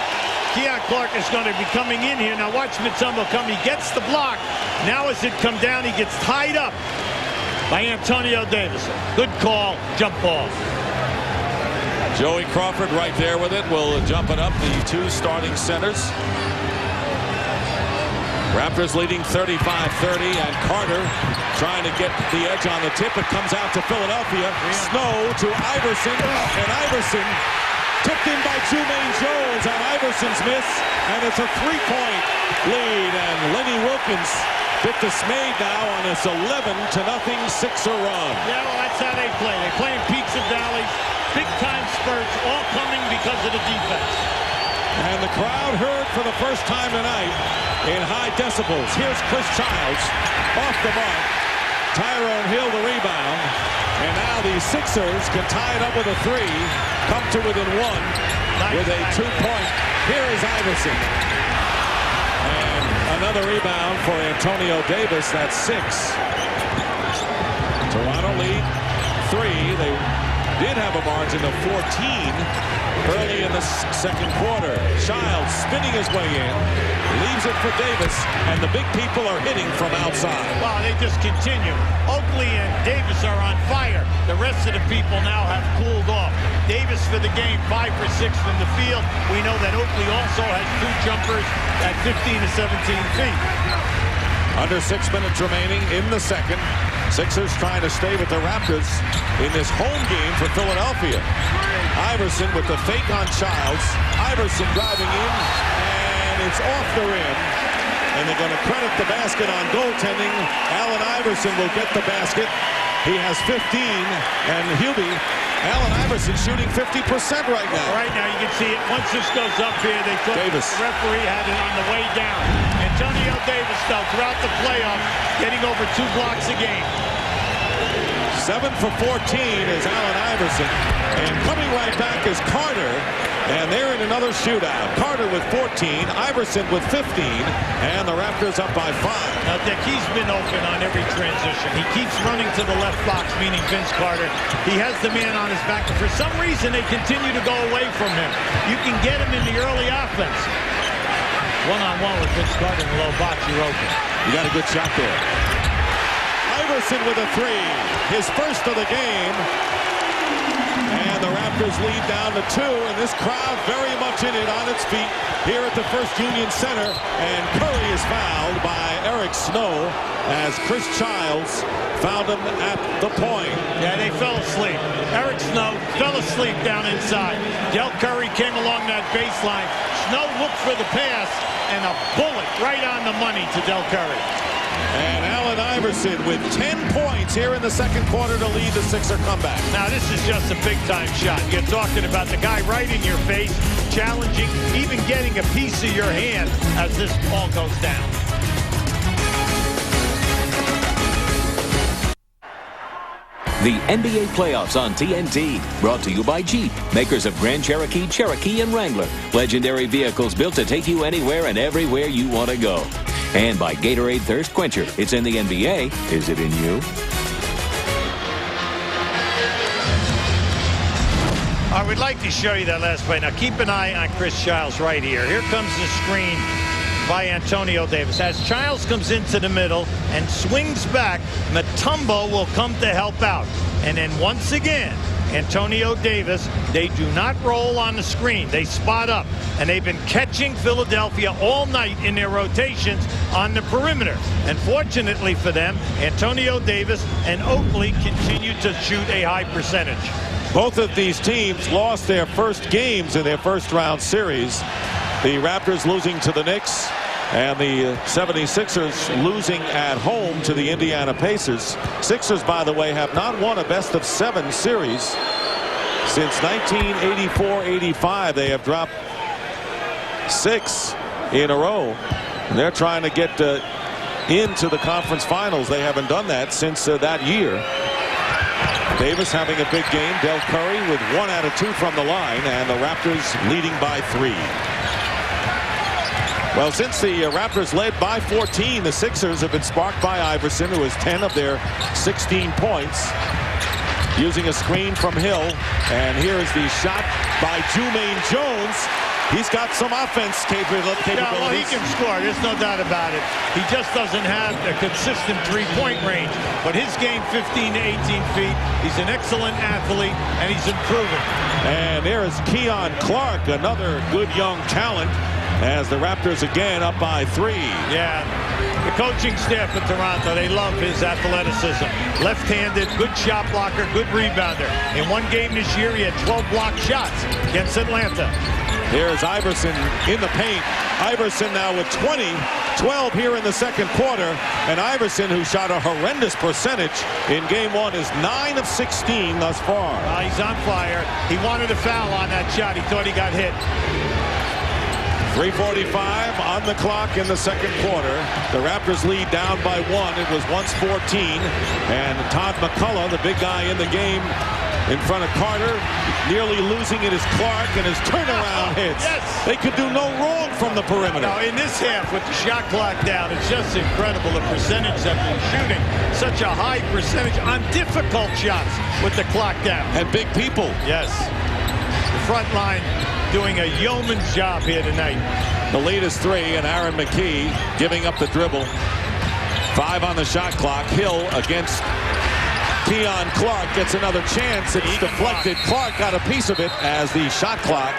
Keon Clark is going to be coming in here. Now watch Mutombo come. He gets the block. Now as it comes down, he gets tied up by Antonio Davis. Good call. Jump ball. Joey Crawford right there with it. Will jump it up. The 2 starting centers. Raptors leading 35-30, and Carter trying to get the edge on the tip. It comes out to Philadelphia. Snow to Iverson, and Iverson tipped in by Jermaine Jones on Iverson's miss, and it's a 3-point lead, and Lenny Wilkins bit dismayed now on this 11-0 Sixer run. Yeah, well, that's how they play. They play in peaks and valleys, big-time spurts, all coming because of the defense. And the crowd heard for the first time tonight in high decibels. Here's Chris Childs off the mark. Tyrone Hill the rebound. And now the Sixers can tie it up with a 3. Come to within 1 with a 2-point. Here is Iverson. And another rebound for Antonio Davis. That's 6. Toronto lead 3. They did have a margin of 14 early in the second quarter. Childs spinning his way in, leaves it for Davis, and the big people are hitting from outside. Wow, they just continue. Oakley and Davis are on fire. The rest of the people now have cooled off. Davis for the game, 5 for 6 from the field. We know that Oakley also has 2 jumpers at 15 to 17 feet. Under 6 minutes remaining in the second. Sixers trying to stay with the Raptors in this home game for Philadelphia. Iverson with the fake on Childs. Iverson driving in, and it's off the rim. And they're going to credit the basket on goaltending. Allen Iverson will get the basket. He has 15, and Hubie, Allen Iverson shooting 50% right now. Right now, you can see it. Once this goes up here, they thought Davis. The referee had it on the way down. Antonio Davis, though, throughout the playoffs, getting over 2 blocks a game. 7 for 14 is Allen Iverson. And coming right back is Carter. And they're in another shootout. Carter with 14, Iverson with 15, and the Raptors up by 5. Now, Dick, he's been open on every transition. He keeps running to the left box, meaning Vince Carter. He has the man on his back, and for some reason, they continue to go away from him. You can get him in the early offense. One-on-one with Vince Carter in the low box, you're open. You got a good shot there. Iverson with a 3, his first of the game. And the Raptors lead down to 2, and this crowd very much in it on its feet here at the First Union Center. And Curry is fouled by Eric Snow as Chris Childs found him at the point. Yeah, they fell asleep. Eric Snow fell asleep down inside. Del Curry came along that baseline. Snow looked for the pass, and a bullet right on the money to Del Curry. And Allen Iverson with 10 points here in the second quarter to lead the Sixer comeback. Now, this is just a big-time shot. You're talking about the guy right in your face, challenging, even getting a piece of your hand as this ball goes down. The NBA playoffs on TNT. Brought to you by Jeep, makers of Grand Cherokee, Cherokee, and Wrangler. Legendary vehicles built to take you anywhere and everywhere you want to go. And by Gatorade Thirst Quencher. It's in the NBA. Is it in you? I would like to show you that last play. Now keep an eye on Chris Childs right here. Here comes the screen by Antonio Davis. As Childs comes into the middle and swings back, Mutombo will come to help out. And then once again, Antonio Davis, they do not roll on the screen. They spot up. And they've been catching Philadelphia all night in their rotations on the perimeter. And fortunately for them, Antonio Davis and Oakley continue to shoot a high percentage. Both of these teams lost their first games in their first round series. The Raptors losing to the Knicks and the 76ers losing at home to the Indiana Pacers. Sixers, by the way, have not won a best-of-7 series since 1984-85. They have dropped 6 in a row. And they're trying to get into the conference finals. They haven't done that since that year. Davis having a big game. Del Curry with 1 out of 2 from the line, and the Raptors leading by 3. Well, since the Raptors led by 14, the Sixers have been sparked by Iverson, who has 10 of their 16 points, using a screen from Hill. And here is the shot by Jumaine Jones. He's got some offense capabilities. Yeah, well, he can score. There's no doubt about it. He just doesn't have a consistent three-point range. But his game, 15 to 18 feet. He's an excellent athlete, and he's improving. And there is Keon Clark, another good young talent, as the Raptors again up by 3. Yeah. The coaching staff at Toronto, they love his athleticism. Left-handed, good shot blocker, good rebounder. In one game this year, he had 12 blocked shots against Atlanta. Here's Iverson in the paint. Iverson now with 20, 12 here in the second quarter. And Iverson, who shot a horrendous percentage in game 1, is 9 of 16 thus far. He's on fire. He wanted a foul on that shot. He thought he got hit. 3:45 on the clock in the second quarter. The Raptors lead down by 1. It was once 14. And Todd McCullough, the big guy in the game, in front of Carter, nearly losing it is Clark, and his turnaround hits. Yes. They could do no wrong from the perimeter. Now, in this half, with the shot clock down, it's just incredible the percentage that they're shooting. Such a high percentage on difficult shots with the clock down. And big people. Yes. The front line doing a yeoman's job here tonight. The lead is 3, and Aaron McKee giving up the dribble. 5 on the shot clock. Hill against Keon Clark gets another chance. It's deflected. Clark got a piece of it as the shot clock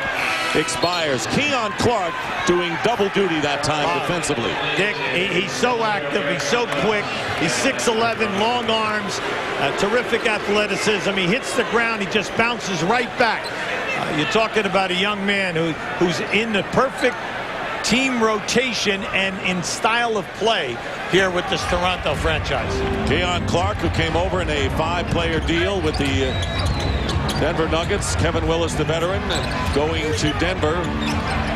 expires. Keon Clark doing double duty that time defensively. Dick, he's so active. He's so quick. He's 6'11", long arms, terrific athleticism. He hits the ground. He just bounces right back. You're talking about a young man who's in the perfect team rotation and in style of play here with this Toronto franchise. Keon Clark, who came over in a 5-player deal with the Denver Nuggets. Kevin Willis, the veteran, going to Denver.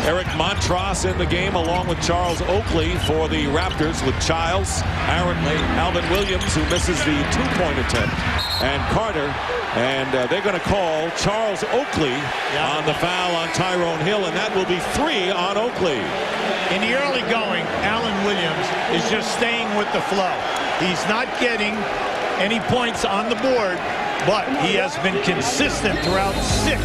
Eric Montross in the game along with Charles Oakley for the Raptors, with Childs, Alvin Williams, who misses the 2-point attempt, and Carter. And they're going to call Charles Oakley on the foul on Tyrone Hill, and that will be 3 on Oakley. In the early going, Alvin Williams is just staying with the flow. He's not getting any points on the board, but he has been consistent throughout 6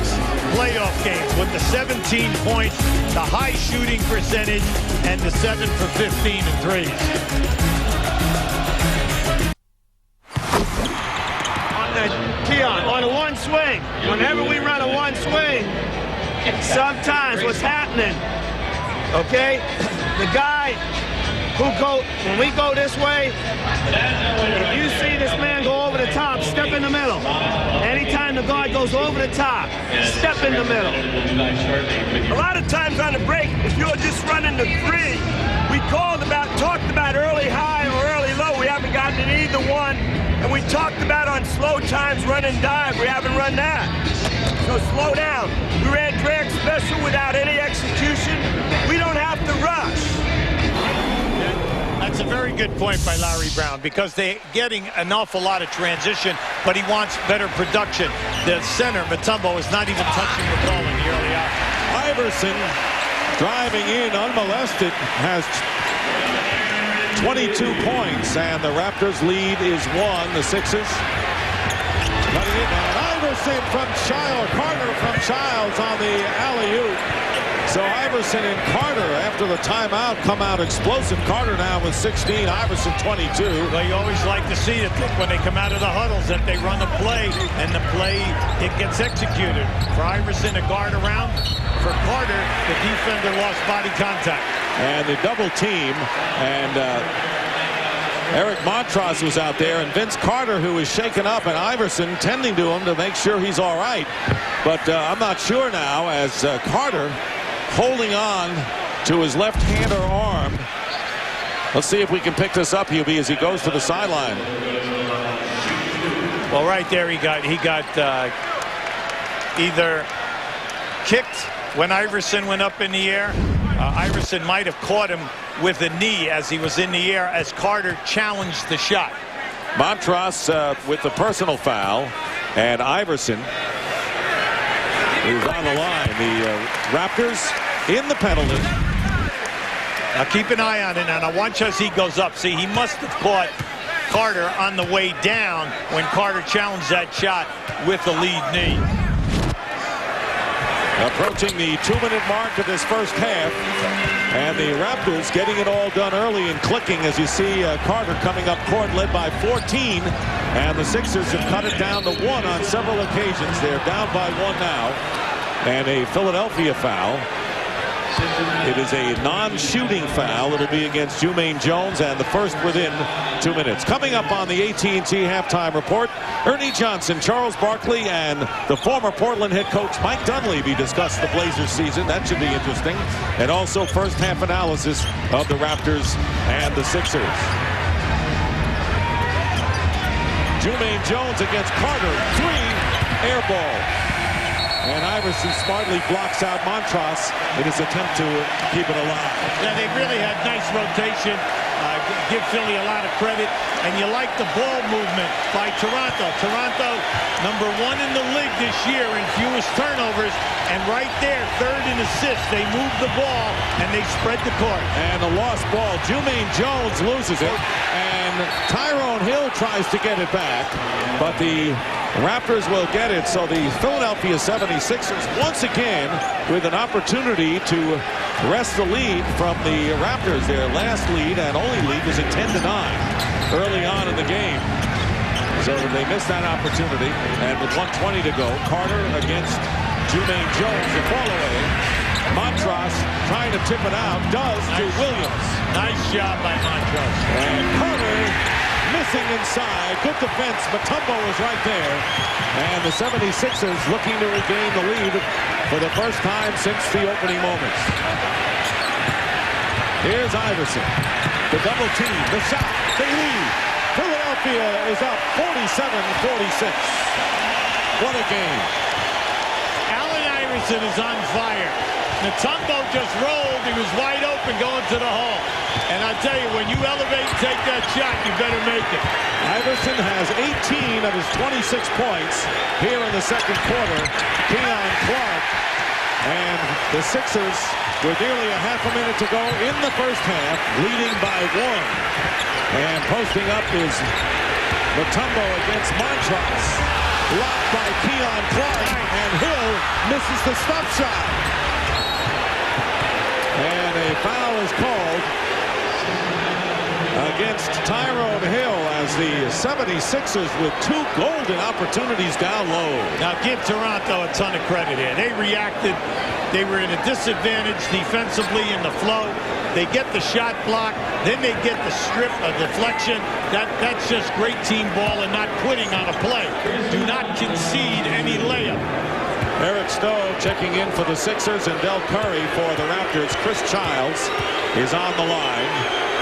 playoff games with the 17 points, the high shooting percentage, and the 7 for 15 and 3s. Keon, on a one swing, whenever we run a one swing, sometimes what's happening, okay, the guy when we go this way, if you see this man go over the top, step in the middle. Anytime the guard goes over the top, step in the middle. A lot of times on the break, if you're just running the 3, we talked about early high or early low. We haven't gotten to either one. And we talked about on slow times run and dive. We haven't run that. So slow down. We ran drag special without any execution. We don't have to rush. That's That's a very good point by Larry Brown, because they're getting an awful lot of transition, but he wants better production. The center, Mutombo, is not even touching the ball in the early hours. Iverson, driving in unmolested, has 22 points, and the Raptors' lead is 1. The Sixers cutting it, and Iverson from Childs, Carter from Childs on the alley-oop. So Iverson and Carter, after the timeout, come out explosive. Carter now with 16, Iverson 22. Well, you always like to see it when they come out of the huddles, that they run a play, and the play, it gets executed. For Iverson, a guard around. For Carter, the defender lost body contact. And the double team, and Eric Montross was out there, and Vince Carter, who is shaken up, and Iverson tending to him to make sure he's all right. But I'm not sure now, as Carter holding on to his left hand or arm. Let's see if we can pick this up, Hubie, as he goes to the sideline. Well, right there he got either kicked when Iverson went up in the air. Iverson might have caught him with a knee as he was in the air, as Carter challenged the shot. Montross with the personal foul, and Iverson is on the line. The Raptors in the penalty. Now keep an eye on it. Now watch as he goes up. See, he must have caught Carter on the way down when Carter challenged that shot with the lead knee. Approaching the 2-minute mark of this first half, and the Raptors getting it all done early and clicking, as you see Carter coming up court, led by 14, and the Sixers have cut it down to 1 on several occasions. They're down by 1 now, and a Philadelphia foul. It is a non-shooting foul. It'll be against Jumaine Jones, and the first within 2 minutes. Coming up on the AT&T halftime report, Ernie Johnson, Charles Barkley, and the former Portland head coach Mike Dunleavy discuss the Blazers season. That should be interesting. And also first half analysis of the Raptors and the Sixers. Jumaine Jones against Carter. 3, air ball. And Iverson smartly blocks out Montross in his attempt to keep it alive. Yeah, they really had nice rotation. Give Philly a lot of credit. And you like the ball movement by Toronto. Toronto, number 1 in the league this year in fewest turnovers. And right there, 3rd in assists. They move the ball, and they spread the court. And the lost ball. Jumaine Jones loses it. And Tyrone Hill tries to get it back. But the Raptors will get it. So the Philadelphia 76ers once again with an opportunity to wrest the lead from the Raptors. Their last lead and only lead was at 10-9 early on in the game. So they missed that opportunity. And with 1:20 to go, Carter against Jumaine Jones, the fall away. Montross trying to tip it out, does to Williams. Nice job by Montross. And Carter missing inside. Good defense. Mutombo is right there. And the 76ers looking to regain the lead for the first time since the opening moments. Here's Iverson. The double team. The shot. They lead. Philadelphia is up 47-46. What a game. Allen Iverson is on fire. Mutombo just rolled. He was wide open going to the hole. And I tell you, when you elevate and take that shot, you better make it. Iverson has 18 of his 26 points here in the second quarter. Keon Clark and the Sixers with nearly a half a minute to go in the first half, leading by 1. And posting up is Mutombo against Montross. Blocked by Keon Clark, and Hill misses the stop shot. And a foul is called against Tyrone Hill as the 76ers with 2 golden opportunities down low. Now give Toronto a ton of credit here. They reacted. They were in a disadvantage defensively in the flow. They get the shot block, then they get the strip, a deflection. That's just great team ball and not quitting on a play. Do not concede any layup. Eric Stowe checking in for the Sixers, and Del Curry for the Raptors. Chris Childs is on the line.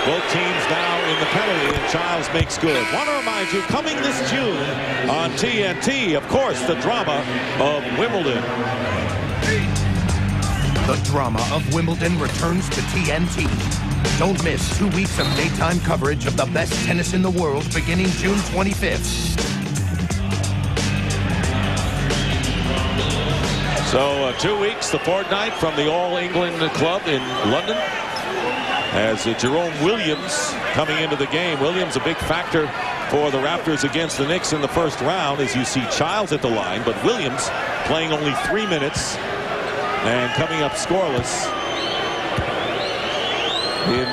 Both teams now in the penalty, and Childs makes good. Want to remind you, coming this June on TNT, of course, the drama of Wimbledon. The drama of Wimbledon returns to TNT. Don't miss 2 weeks of daytime coverage of the best tennis in the world beginning June 25th. So 2 weeks, the fortnight from the All England Club in London. As Jerome Williams coming into the game. Williams a big factor for the Raptors against the Knicks in the first round, as you see Childs at the line, but Williams playing only 3 minutes and coming up scoreless in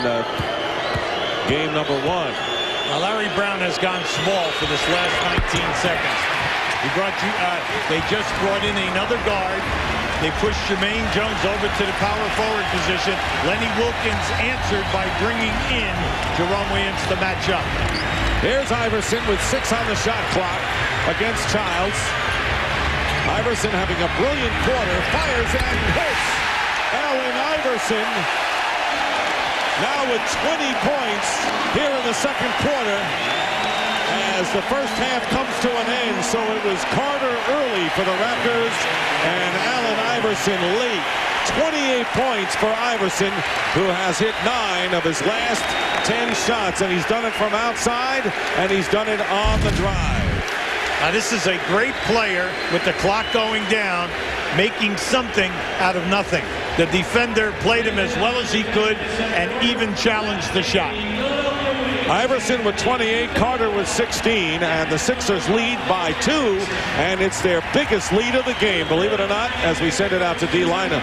game number 1. Now Larry Brown has gone small for this last 19 seconds. They just brought in another guard. They pushed Jermaine Jones over to the power forward position. Lenny Wilkins answered by bringing in Jerome Williams to match up. Here's Iverson with 6 on the shot clock against Childs. Iverson having a brilliant quarter, fires and hits. Allen Iverson now with 20 points here in the second quarter as the first half comes to an end. So it was Carter early for the Raptors and Allen Iverson late. 28 points for Iverson, who has hit 9 of his last 10 shots, and he's done it from outside, and he's done it on the drive. Now this is a great player with the clock going down, making something out of nothing. The defender played him as well as he could and even challenged the shot. Iverson with 28, Carter with 16, and the Sixers lead by 2, and it's their biggest lead of the game, believe it or not, as we send it out to D-Lina.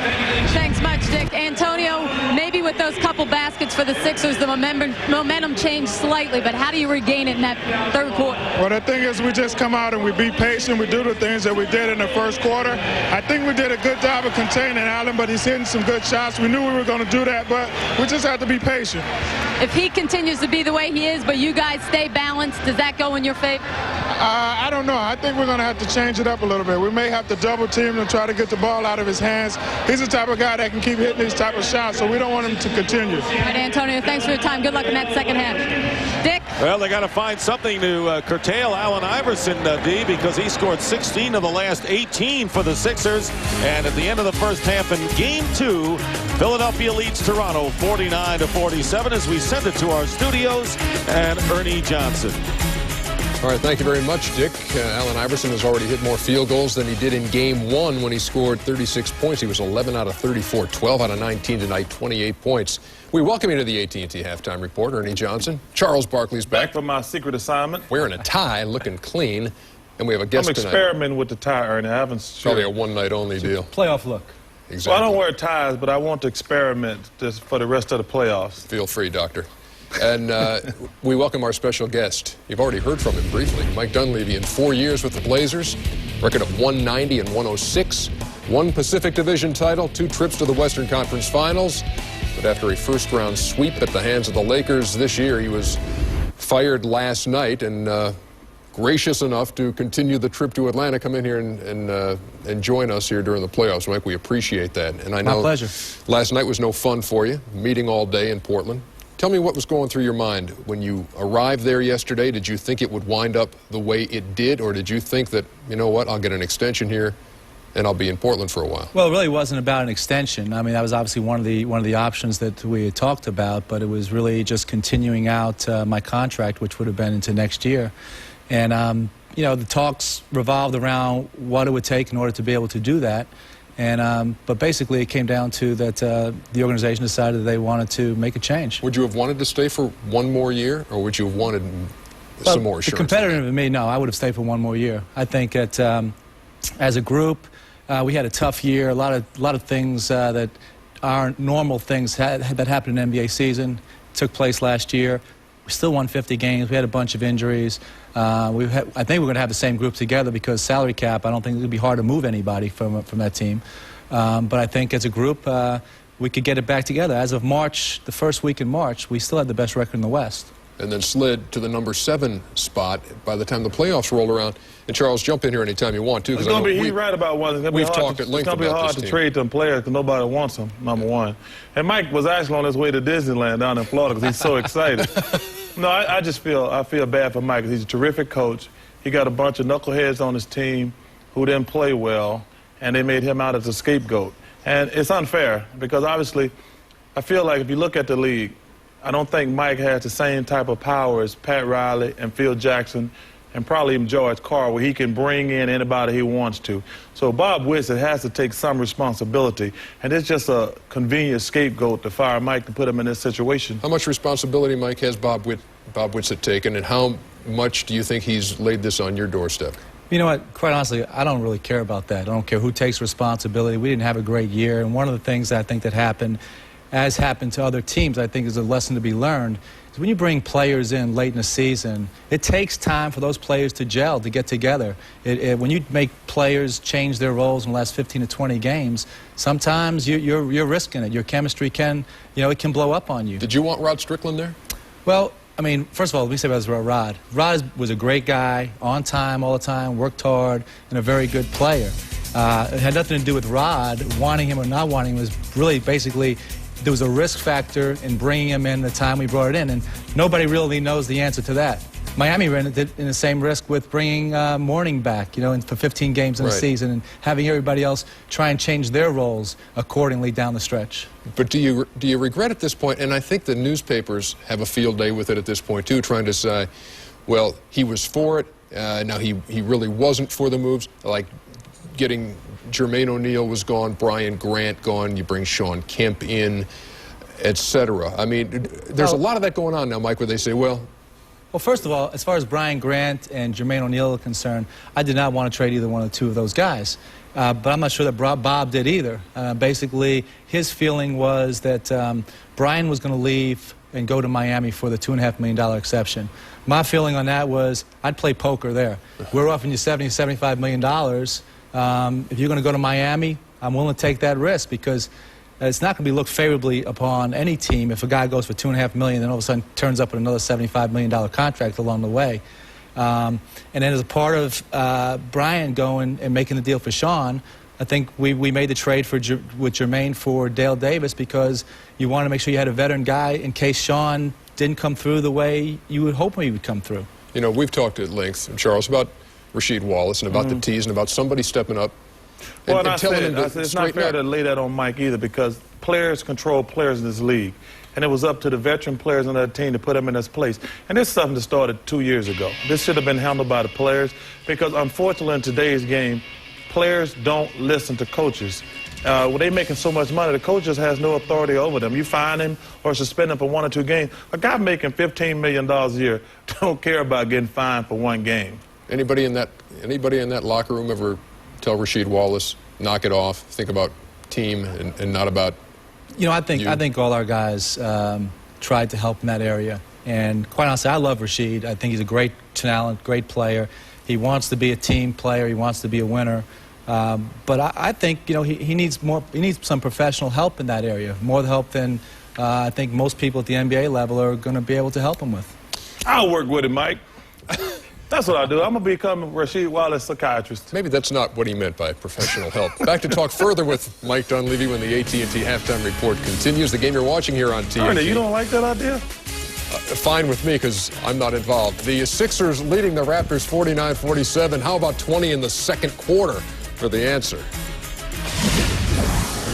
Thanks much, Dick. Antonio, maybe with those couple baskets for the Sixers, the momentum changed slightly, but how do you regain it in that third quarter? Well, the thing is, we just come out and we be patient. We do the things that we did in the first quarter. I think we did a good job of containing Allen, but he's hitting some good shots. We knew we were going to do that, but we just have to be patient. If he continues to be the way he is, but you guys stay balanced, does that go in your favor? I don't know. I think we're going to have to change it up a little bit. We may have to double team him and try to get the ball out of his hands. He's the type of guy that can keep hitting these type of shots, so we don't want him to continue. All right, Antonio, thanks for your time. Good luck in that second half. Dick? Well, they got to find something to curtail Allen Iverson, D, because he scored 16 of the last 18 for the Sixers. And at the end of the first half in Game 2, Philadelphia leads Toronto 49-47 as we send it to our studios and Ernie Johnson. All right, thank you very much, Dick. Allen Iverson has already hit more field goals than he did in Game 1 when he scored 36 points. He was 11 out of 34, 12 out of 19 tonight, 28 points. We welcome you to the AT&T Halftime Report. Ernie Johnson. Charles Barkley's back. Back from my secret assignment. Wearing a tie, looking clean. And we have a guest tonight. I'm experimenting with the tie, Ernie. I haven't. Probably a one-night-only deal. Playoff look. Exactly. Well, I don't wear ties, but I want to experiment just for the rest of the playoffs. Feel free, Doctor. And we welcome our special guest. You've already heard from him briefly. Mike Dunleavy in 4 years with the Blazers. Record of 190 and 106. 1 Pacific Division title, 2 trips to the Western Conference Finals. But after a first-round sweep at the hands of the Lakers this year, he was fired last night and gracious enough to continue the trip to Atlanta, come in here and join us here during the playoffs. Mike, we appreciate that. And I know my pleasure. Last night was no fun for you, meeting all day in Portland. Tell me what was going through your mind when you arrived there yesterday. Did you think it would wind up the way it did, or did you think that, you know what, I'll get an extension here and I'll be in Portland for a while? Well, it really wasn't about an extension. I mean, that was obviously one of the options that we had talked about, but it was really just continuing out my contract, which would have been into next year. And, you know, the talks revolved around what it would take in order to be able to do that. And, but basically it came down to that the organization decided that they wanted to make a change. Would you have wanted to stay for 1 more year, or would you have wanted some more assurance? The competitor in me, no, I would have stayed for 1 more year. I think that as a group, we had a tough year. A lot of things that aren't normal things that happened in the NBA season took place last year. We still won 50 games. We had a bunch of injuries. I think we're going to have the same group together because salary cap, I don't think it would be hard to move anybody from that team. But I think as a group, we could get it back together. As of March, the first week in March, we still had the best record in the West. And then slid to the number 7 spot by the time the playoffs rolled around. And Charles, jump in here anytime you want to. It's going to be, he's right about one. We've talked at length about this team. It's going to be hard to trade them players because nobody wants them, number one. And Mike was actually on his way to Disneyland down in Florida because he's so excited. No, I just feel bad for Mike. He's a terrific coach. He got a bunch of knuckleheads on his team who didn't play well, and they made him out as a scapegoat. And it's unfair because obviously I feel like if you look at the league, I don't think Mike has the same type of power as Pat Riley and Phil Jackson and probably even George Carr, where he can bring in anybody he wants to. So Bob Whitsitt has to take some responsibility, and it's just a convenient scapegoat to fire Mike to put him in this situation. How much responsibility, Mike, has Bob Whitsitt taken, and how much do you think he's laid this on your doorstep? You know what? Quite honestly, I don't really care about that. I don't care who takes responsibility. We didn't have a great year, and one of the things I think that happened, as happened to other teams, I think is a lesson to be learned, is when you bring players in late in the season, it takes time for those players to gel, to get together. When you make players change their roles in the last 15 to 20 games, sometimes you're risking it. Your chemistry can, it can blow up on you. Did you want Rod Strickland there? Well, I mean, first of all, let me say about Rod. Rod was a great guy, on time all the time, worked hard, and a very good player. It had nothing to do with Rod. Wanting him or not wanting him was really basically there was a risk factor in bringing him in the time we brought it in, and nobody really knows the answer to that. Miami ran it in the same risk with bringing Mourning back, for 15 games in a season and having everybody else try and change their roles accordingly down the stretch. But do you regret at this point, and I think the newspapers have a field day with it at this point too, trying to say, well, he was for it, now he really wasn't for the moves, like getting Jermaine O'Neal was gone, Brian Grant gone, you bring Sean Kemp in, etc. I mean, there's a lot of that going on now, Mike, where they say, well, first of all, as far as Brian Grant and Jermaine O'Neal are concerned, I did not want to trade either one of the two of those guys. But I'm not sure that Bob did either. Basically, his feeling was that Brian was going to leave and go to Miami for the $2.5 million exception. My feeling on that was I'd play poker there. We're offering you $70, $75 million. If you're going to go to Miami, I'm willing to take that risk because it's not going to be looked favorably upon any team if a guy goes for $2.5 million and all of a sudden turns up with another $75 million contract along the way. And then as a part of Brian going and making the deal for Sean, I think we made the trade with Jermaine for Dale Davis because you want to make sure you had a veteran guy in case Sean didn't come through the way you would hope he would come through. We've talked at length, Charles, about Rasheed Wallace and about the tees and about somebody stepping up. Well, it's not fair to lay that on Mike either because players control players in this league. And it was up to the veteran players on that team to put them in this place. And this is something that started 2 years ago. This should have been handled by the players because, unfortunately, in today's game, players don't listen to coaches. When they're making so much money, the coaches has no authority over them. You fine him or suspend him for 1 or 2 games. A guy making $15 million a year don't care about getting fined for 1 game. Anybody in that locker room ever tell Rasheed Wallace, knock it off, think about team and not about I think all our guys tried to help in that area. And quite honestly, I love Rasheed. I think he's a great talent, great player. He wants to be a team player. He wants to be a winner. But I think he needs more. He needs some professional help in that area, more help than I think most people at the NBA level are going to be able to help him with. I'll work with him, Mike. That's what I do. I'm going to become Rasheed Wallace psychiatrist. Maybe that's not what he meant by professional help. Back to talk further with Mike Dunleavy when the AT&T Halftime Report continues. The game you're watching here on TNT. Ernie, you don't like that idea? Fine with me because I'm not involved. The Sixers leading the Raptors 49-47. How about 20 in the second quarter for the answer?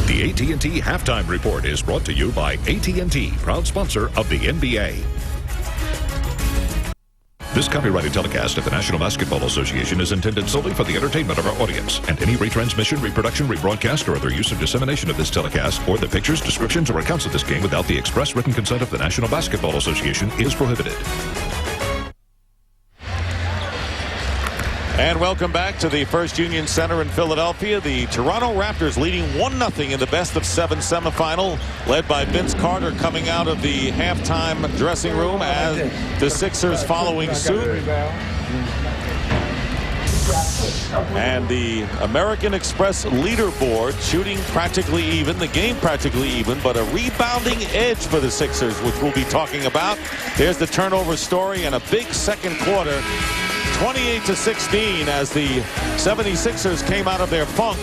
The AT&T Halftime Report is brought to you by AT&T, proud sponsor of the NBA. This copyrighted telecast of the National Basketball Association is intended solely for the entertainment of our audience, and any retransmission, reproduction, rebroadcast, or other use or dissemination of this telecast, or the pictures, descriptions, or accounts of this game without the express written consent of the National Basketball Association is prohibited. And welcome back to the First Union Center in Philadelphia. The Toronto Raptors leading 1-0 in the best-of-7 semifinal, led by Vince Carter coming out of the halftime dressing room as the Sixers following suit. And the American Express leaderboard shooting practically even, the game practically even, but a rebounding edge for the Sixers, which we'll be talking about. There's the turnover story and a big second quarter. 28-16 as the 76ers came out of their funk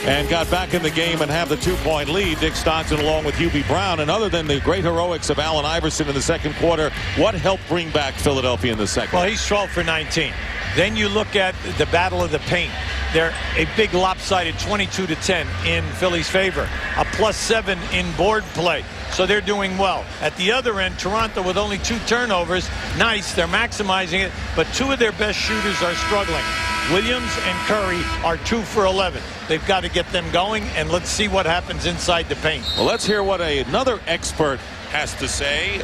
and got back in the game and have the 2-point lead. Dick Stockton along with Hubie Brown. And other than the great heroics of Allen Iverson in the second quarter, what helped bring back Philadelphia in the second? Well, he's 12 for 19. Then you look at the battle of the paint. they're a big lopsided 22-10 in Philly's favor. A +7 in board play. So they're doing well. At the other end, Toronto with only 2 turnovers. Nice, they're maximizing it, but 2 of their best shooters are struggling. Williams and Curry are 2 for 11. They've got to get them going, and let's see what happens inside the paint. Well, let's hear what another expert has to say.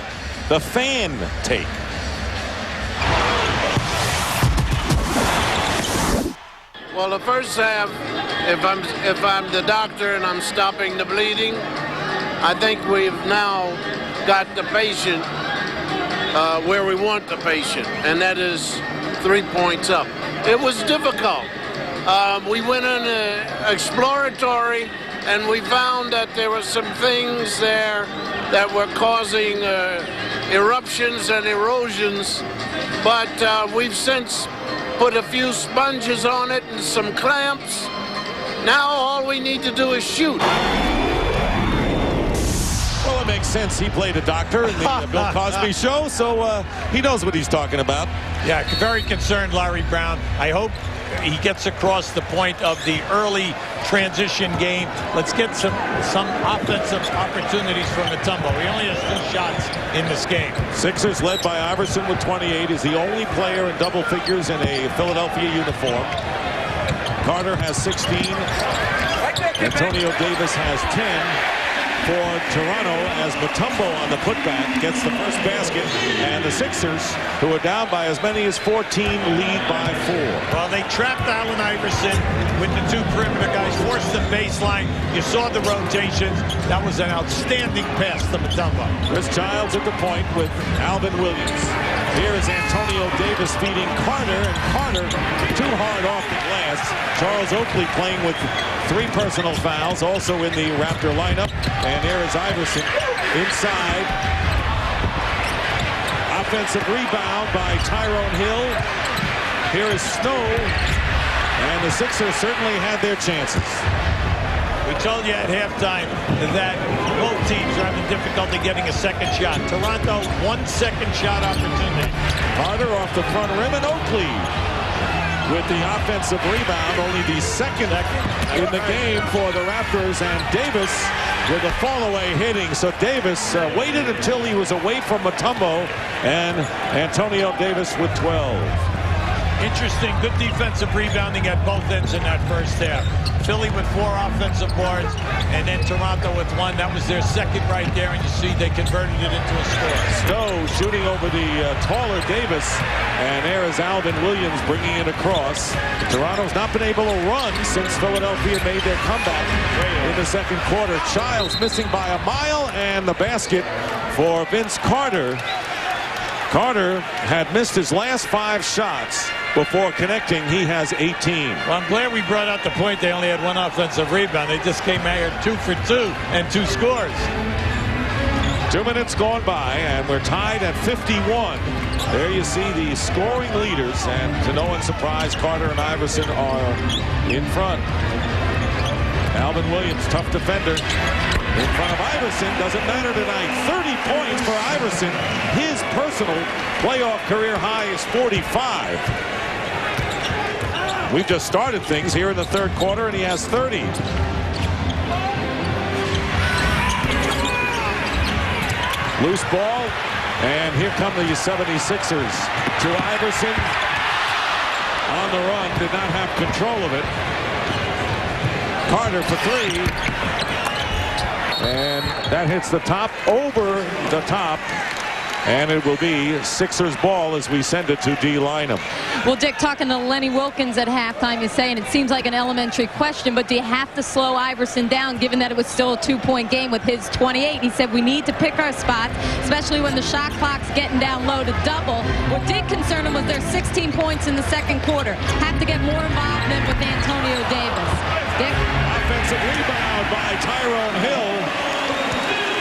The fan take. Well, the first half, if I'm the doctor and I'm stopping the bleeding, I think we've now got the patient where we want the patient, and that is 3 points up. It was difficult. We went in exploratory, and we found that there were some things there that were causing eruptions and erosions, but we've since put a few sponges on it and some clamps. Now all we need to do is shoot. Well, it makes sense. He played a doctor in the Bill Cosby show, so he knows what he's talking about. Yeah, very concerned, Larry Brown. I hope he gets across the point of the early transition game. Let's get some offensive opportunities from Mutombo. He only has 2 shots in this game. Sixers led by Iverson with 28 is the only player in double figures in a Philadelphia uniform. Carter has 16. Antonio Davis has 10. For Toronto, as Mutombo on the putback gets the first basket, and the Sixers, who are down by as many as 14, lead by 4. Well, they trapped Allen Iverson with the 2 perimeter guys, forced the baseline. You saw the rotations. That was an outstanding pass to Mutombo. Chris Childs at the point with Alvin Williams. Here is Antonio Davis feeding Carter, and Carter too hard off the glass. Charles Oakley playing with 3 personal fouls, also in the Raptor lineup. And there is Iverson inside. Offensive rebound by Tyrone Hill. Here is Snow. And the Sixers certainly had their chances. We told you at halftime that both teams are having difficulty getting a second shot. Toronto, 1 second shot opportunity. Carter off the front rim, and Oakley with the offensive rebound, only the second in the game for the Raptors, and Davis with a fall-away hitting. So Davis waited until he was away from Mutombo, and Antonio Davis with 12. Interesting, good defensive rebounding at both ends in that first half. Philly with 4 offensive boards, and then Toronto with 1. That was their second right there, and you see they converted it into a score. Stowe shooting over the taller Davis, and there is Alvin Williams bringing it across. Toronto's not been able to run since Philadelphia made their comeback in the second quarter. Childs missing by a mile, and the basket for Vince Carter. Carter had missed his last 5 shots before connecting. He has 18. Well, I'm glad we brought out the point they only had 1 offensive rebound. They just came out here 2 for 2 and 2 scores. 2 minutes gone by, and we're tied at 51. There you see the scoring leaders, and to no one's surprise, Carter and Iverson are in front. Alvin Williams, tough defender. In front of Iverson, doesn't matter tonight. 30 points for Iverson. His personal playoff career high is 45. We've just started things here in the third quarter, and he has 30. Loose ball, and here come the 76ers. To Iverson. On the run, did not have control of it. Carter for 3. And that hits the top, over the top, and it will be Sixers ball as we send it to D. Lynam. Well, Dick, talking to Lenny Wilkins at halftime, he's saying it seems like an elementary question, but do you have to slow Iverson down given that it was still a 2-point game with his 28? He said we need to pick our spots, especially when the shot clock's getting down low to double. What did concern him was their 16 points in the second quarter. Have to get more involvement with Antonio Davis. Dick? Offensive rebound by Tyrone Hill.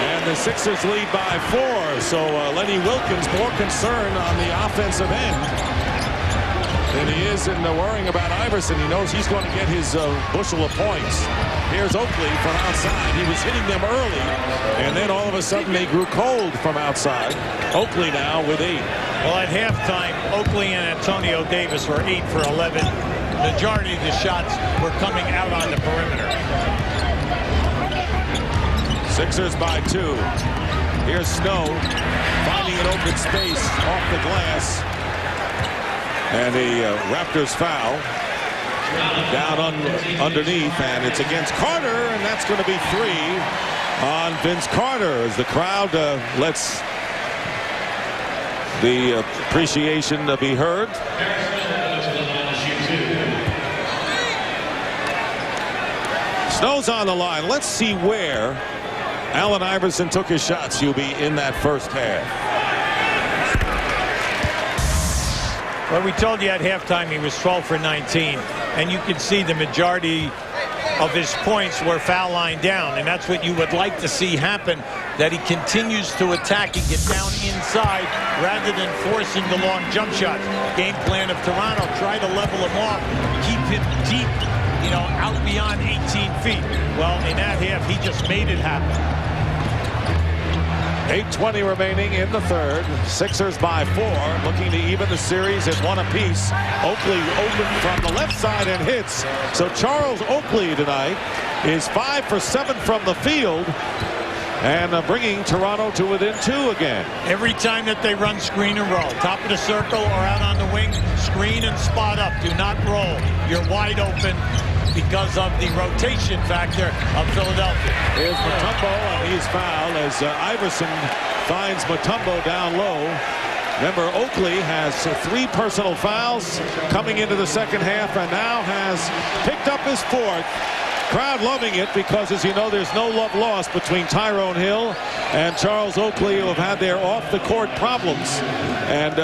And the Sixers lead by 4. So Lenny Wilkins more concerned on the offensive end than he is in worrying about Iverson. He knows he's going to get his bushel of points. Here's Oakley from outside. He was hitting them early, and then all of a sudden they grew cold from outside. Oakley now with 8. Well, at halftime, Oakley and Antonio Davis were 8 for 11. majority of the shots were coming out on the perimeter. Sixers by 2. Here's Snow finding an open space off the glass. And a Raptors foul down underneath, and it's against Carter, and that's going to be 3 on Vince Carter as the crowd lets the appreciation be heard. Snow's on the line. Let's see where Allen Iverson took his shots, Hubie, in that first half. Well, we told you at halftime he was 12 for 19, and you can see the majority of his points were foul line down, and that's what you would like to see happen, that he continues to attack and get down inside rather than forcing the long jump shots. Game plan of Toronto, try to level him off, keep him deep, out beyond 18 feet. Well, in that half, he just made it happen. 8:20 remaining in the third. Sixers by 4, looking to even the series at 1 apiece. Oakley open from the left side and hits. So Charles Oakley tonight is 5 for 7 from the field, and bringing Toronto to within 2 again. Every time that they run screen and roll, top of the circle or out on the wing, screen and spot up. Do not roll. You're wide open because of the rotation factor of Philadelphia. Here's Mutombo, and he's fouled as Iverson finds Mutombo down low. Remember, Oakley has 3 personal fouls coming into the second half, and now has picked up his 4th. Crowd loving it because, as you know, there's no love lost between Tyrone Hill and Charles Oakley, who have had their off-the-court problems. And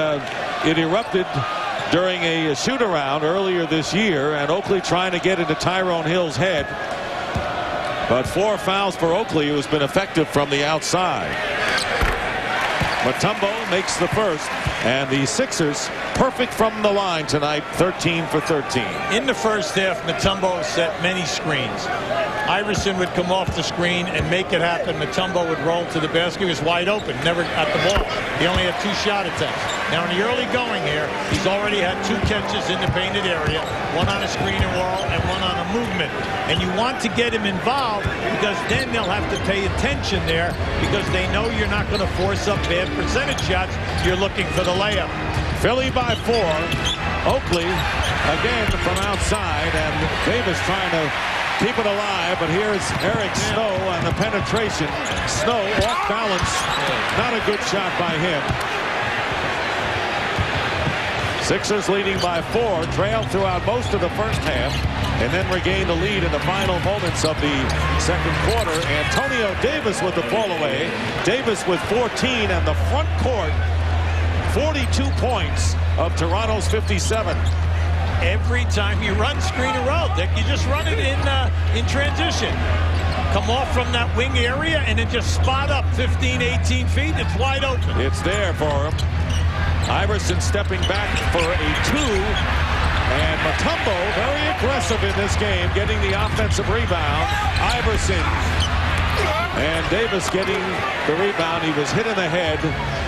it erupted during a shoot-around earlier this year, and Oakley trying to get into Tyrone Hill's head. But 4 fouls for Oakley, who's been effective from the outside. Mutombo makes the first, and the Sixers perfect from the line tonight, 13 for 13. In the first half, Mutombo set many screens. Iverson would come off the screen and make it happen. Mutombo would roll to the basket. He was wide open, never got the ball. He only had 2 shot attempts. Now in the early going here, he's already had 2 catches in the painted area, 1 on a screen and roll and 1 on a movement. And you want to get him involved because then they'll have to pay attention there because they know you're not going to force up bad percentage shots. You're looking for the layup. Philly by 4. Oakley again from outside, and Davis trying to keep it alive, but here's Eric Snow on the penetration. Snow off balance. Not a good shot by him. Sixers leading by 4, trailed throughout most of the first half, and then regained the lead in the final moments of the second quarter. Antonio Davis with the fall away. Davis with 14, and the front court, 42 points of Toronto's 57. Every time you run screen and roll, Dick, you just run it in transition. Come off from that wing area and then just spot up 15, 18 feet. It's wide open. It's there for him. Iverson stepping back for a 2. And Mutombo very aggressive in this game, getting the offensive rebound. Iverson and Davis getting the rebound. He was hit in the head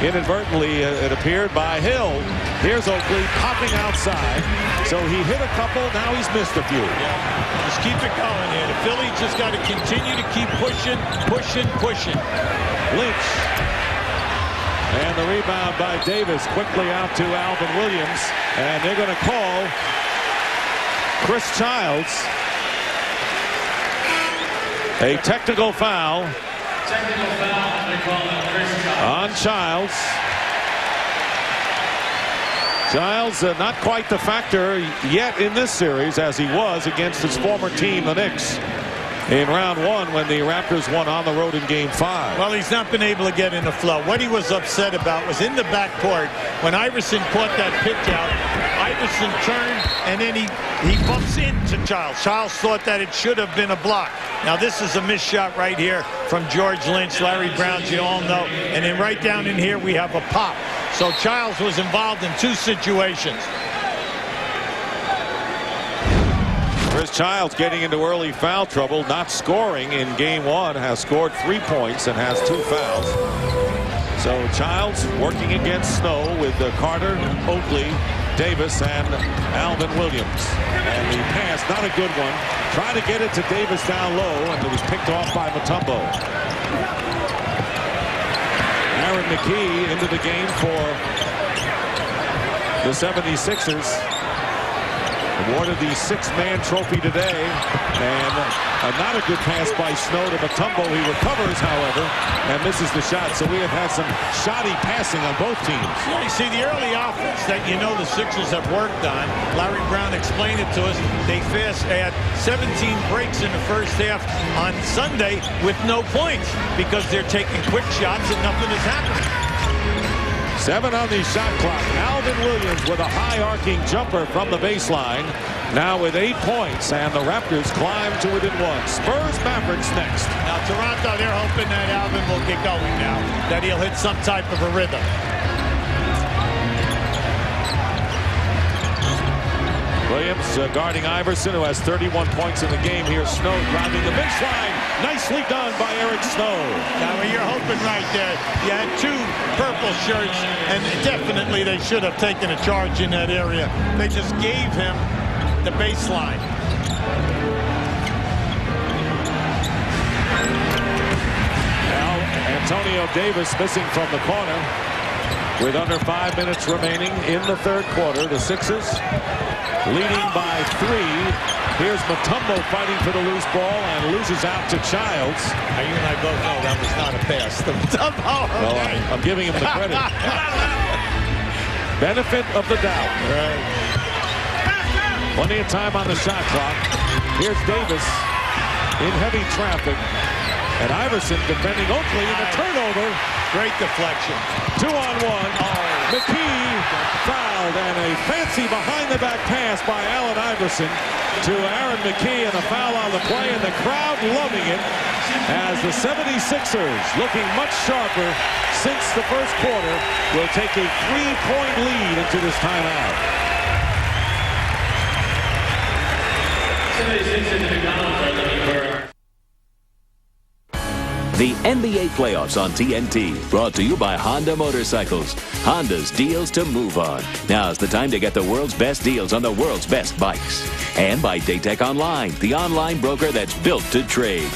inadvertently, it appeared, by Hill. Here's Oakley popping outside. So he hit a couple, now he's missed a few. Yeah. Just keep it going here. The Phillies just got to continue to keep pushing. Lynch. And the rebound by Davis quickly out to Alvin Williams. And they're going to call Chris Childs a technical foul on Childs. Childs not quite the factor yet in this series as he was against his former team, the Knicks, in round 1 when the Raptors won on the road in game 5. Well, he's not been able to get in the flow. What he was upset about was in the backcourt when Iverson caught that pitch out. Iverson turned and then he bumps into Childs. Childs thought that it should have been a block. Now this is a missed shot right here from George Lynch, Larry Brown, you all know. And then right down in here we have a pop. So Childs was involved in 2 situations. Chris Childs getting into early foul trouble, not scoring in game 1, has scored 3 points and has 2 fouls. So Childs working against Snow with Carter, Oakley, Davis and Alvin Williams. And the pass, not a good one. Trying to get it to Davis down low, and it was picked off by Mutombo. Aaron McKee into the game for the 76ers. Awarded the six-man trophy today, and not a good pass by Snow to Mutombo. He recovers, however, and misses the shot. So we have had some shoddy passing on both teams. Yeah, you see the early offense that the Sixers have worked on. Larry Brown explained it to us. They had 17 breaks in the first half on Sunday with no points because they're taking quick shots and nothing is happening. 7 on the shot clock. Alvin Williams with a high arcing jumper from the baseline. Now with 8 points, and the Raptors climb to within 1. Spurs Mavericks next. Now Toronto, they're hoping that Alvin will get going now, that he'll hit some type of a rhythm. Williams guarding Iverson, who has 31 points in the game. Here's Snow driving the baseline. Nicely done by Eric Snow. Now you're hoping right there. You had 2 purple shirts, and definitely they should have taken a charge in that area. They just gave him the baseline. Now Antonio Davis missing from the corner with under 5 minutes remaining in the third quarter. The Sixers leading by 3. Here's Mutombo fighting for the loose ball and loses out to Childs. Now you and I both know that was not a pass to Mutombo. Well, I'm giving him the credit. Benefit of the doubt. Right. Plenty of time on the shot clock. Here's Davis in heavy traffic. And Iverson defending Oakley in the turnover. Great deflection. 2-on-1. McKee fouled, and a fancy behind-the-back pass by Allen Iverson to Aaron McKee, and a foul on the play, and the crowd loving it as the 76ers, looking much sharper since the first quarter, will take a 3-point lead into this timeout. The NBA playoffs on TNT, brought to you by Honda Motorcycles. Honda's deals to move on. Now's the time to get the world's best deals on the world's best bikes. And by Daytech Online, the online broker that's built to trade.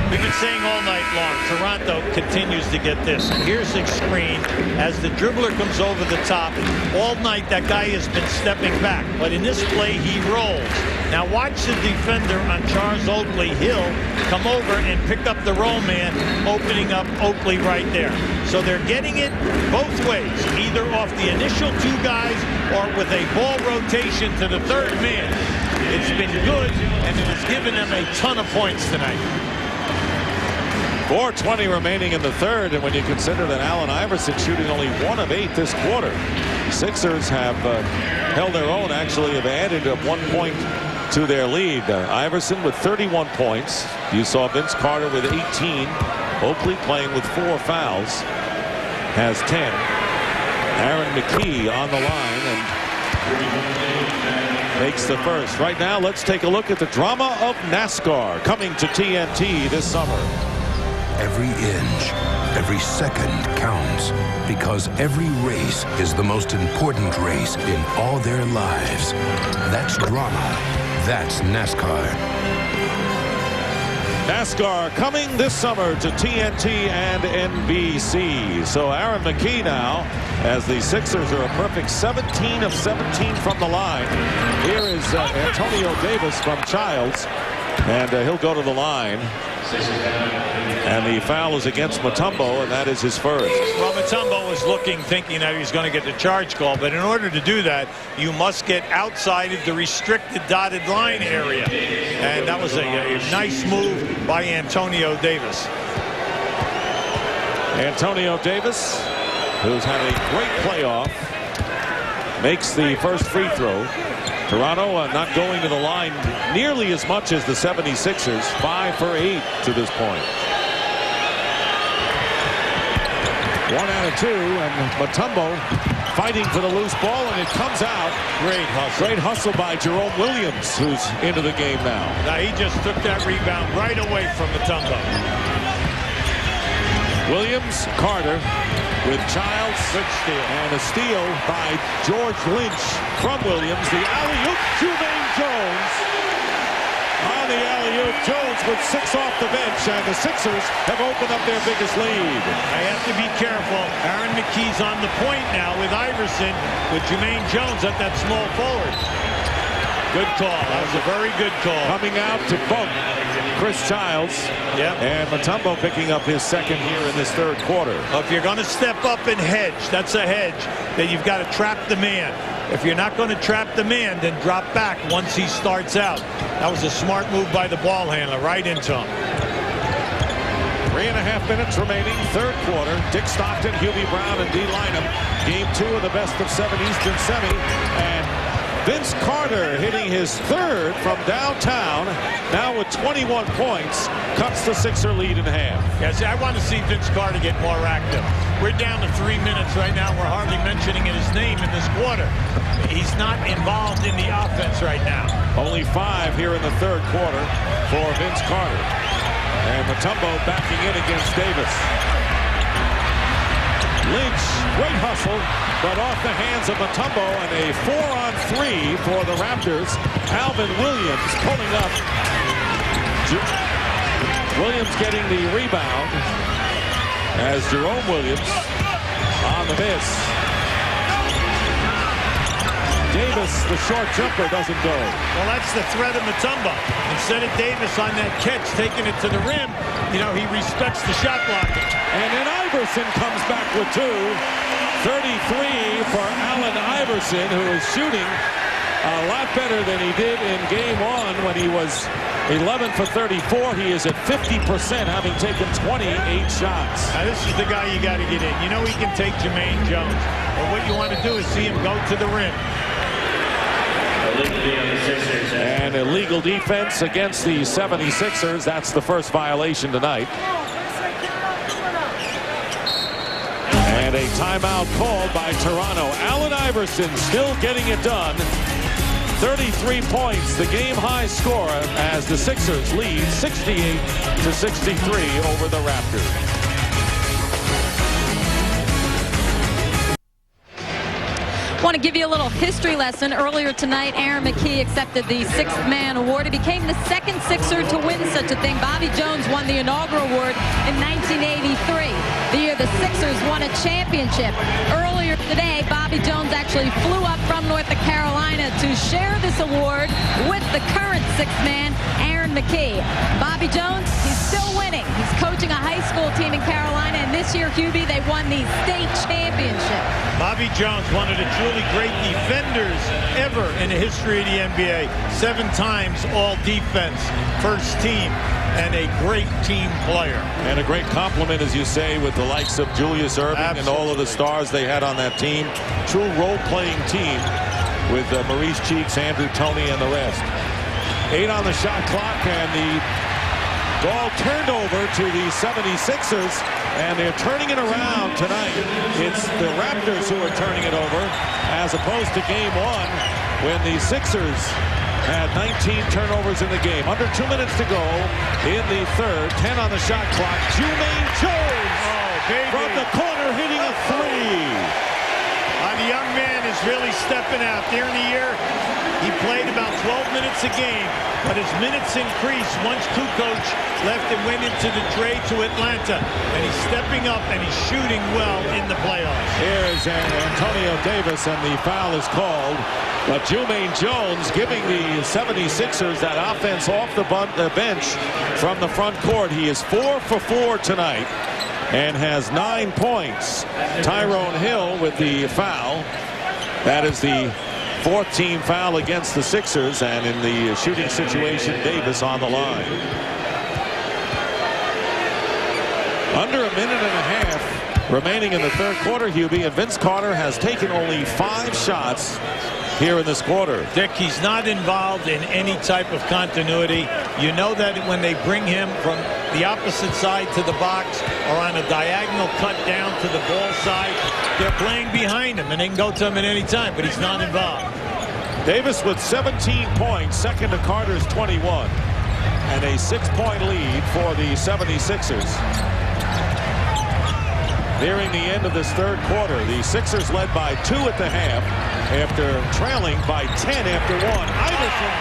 We've been saying all night long, Toronto continues to get this. Here's the screen as the dribbler comes over the top. All night that guy has been stepping back, but in this play he rolls. Now watch the defender on Charles Oakley Hill come over and pick up the roll man, opening up Oakley right there. So they're getting it both ways, either off the initial 2 guys or with a ball rotation to the third man. It's been good, and it has given them a ton of points tonight. 4:20 remaining in the third, and when you consider that Allen Iverson shooting only 1 of 8 this quarter, Sixers have held their own, actually have added 1 point to their lead. Iverson with 31 points. You saw Vince Carter with 18. Oakley playing with 4 fouls has 10. Aaron McKee on the line and makes the first. Right now, let's take a look at the drama of NASCAR coming to TNT this summer. Every inch, every second counts, because every race is the most important race in all their lives. That's drama. That's NASCAR. NASCAR coming this summer to TNT and NBC. So Aaron McKee now, as the Sixers are a perfect 17 of 17 from the line. Here is Antonio Davis from Childs, and he'll go to the line. And the foul is against Mutombo, and that is his first. Well, Mutombo was looking, thinking that he was going to get the charge call, but in order to do that, you must get outside of the restricted dotted line area. And that was a nice move by Antonio Davis. Antonio Davis, who's had a great playoff, makes the first free throw. Toronto not going to the line nearly as much as the 76ers, 5 for 8 to this point. 1 out of 2, and Mutombo fighting for the loose ball, and it comes out. Great hustle. Great hustle by Jerome Williams, who's into the game now. Now he just took that rebound right away from Mutombo. Williams, Carter with Childs, and a steal by George Lynch from Williams. The alley-oop, Jermaine Jones. On the alley-oop, Jones with 6 off the bench, and the Sixers have opened up their biggest lead. I have to be careful. Aaron McKee's on the point now with Iverson, with Jermaine Jones at that small forward. Good call. That was a very good call. Coming out to bump Chris Childs. Yep. And Mutombo picking up his second here in this third quarter. Well, if you're going to step up and hedge, that's a hedge, then you've got to trap the man. If you're not going to trap the man, then drop back once he starts out. That was a smart move by the ball handler, right into him. 3.5 minutes remaining, third quarter. Dick Stockton, Hubie Brown, and D. Lynam. Game 2 of the best of 7 Eastern semi. And Vince Carter hitting his third from downtown, now with 21 points, cuts the Sixer lead in half. Yes, I want to see Vince Carter get more active. We're down to 3 minutes right now. We're hardly mentioning his name in this quarter. He's not involved in the offense right now. Only 5 here in the third quarter for Vince Carter. And Mutombo backing in against Davis. Lynch, great hustle, but off the hands of Mutombo, and a 4-on-3 for the Raptors. Alvin Williams pulling up. Williams getting the rebound as Jerome Williams on the miss. Davis, the short jumper, doesn't go. Well, that's the threat of Mutombo. Instead of Davis on that catch, taking it to the rim, you know, he respects the shot blocker. And then Iverson comes back with 2. 33 for Allen Iverson, who is shooting a lot better than he did in game 1 when he was 11 for 34. He is at 50%, having taken 28 shots. Now, this is the guy you got to get in. You know he can take Jermaine Jones. But what you want to do is see him go to the rim. And illegal defense against the 76ers. That's the first violation tonight. And a timeout called by Toronto. Allen Iverson still getting it done. 33 points, the game-high score, as the Sixers lead 68-63 over the Raptors. I want to give you a little history lesson. Earlier tonight, Aaron McKee accepted the 6th man award. He became the second Sixer to win such a thing. Bobby Jones won the inaugural award in 1983, the year the Sixers won a championship. Earlier today, Bobby Jones actually flew up from North Carolina to share this award with the current 6th man, Aaron McKee. Bobby Jones, he's still winning. He's coaching a high school team in Carolina, and this year, Hubie, they won the state championship. Bobby Jones, one of the truly great defenders ever in the history of the NBA. 7 times all defense, first team, and a great team player. And a great compliment, as you say, with the likes of Julius Erving. Absolutely. And all of the stars they had on that team. True role-playing team with Maurice Cheeks, Andrew Toney, and the rest. 8 on the shot clock, and the ball turned over to the 76ers, and they're turning it around tonight. It's the Raptors who are turning it over, as opposed to game 1, when the Sixers had 19 turnovers in the game. Under 2 minutes to go in the third. 10 on the shot clock. Jermaine Jones from the corner hitting a 3. The young man is really stepping out. During the year, he played about 12 minutes a game, but his minutes increased once Kukoc left and went into the trade to Atlanta. And he's stepping up, and he's shooting well in the playoffs. Here's Antonio Davis, and the foul is called. But Jermaine Jones giving the 76ers that offense off the bench from the front court. He is 4 for 4 tonight and has 9 points. Tyrone Hill with the foul. That is the 4th team foul against the Sixers, and in the shooting situation, Davis on the line. Under a minute and a half remaining in the third quarter, Hubie, and Vince Carter has taken only 5 shots here in this quarter. Dick, he's not involved in any type of continuity. You know that when they bring him from the opposite side to the box or on a diagonal cut down to the ball side, they're playing behind him, and they can go to him at any time, but he's not involved. Davis with 17 points, second to Carter's 21, and a 6-point lead for the 76ers. nearing the end of this third quarter. The Sixers led by 2 at the half after trailing by 10 after 1. Iverson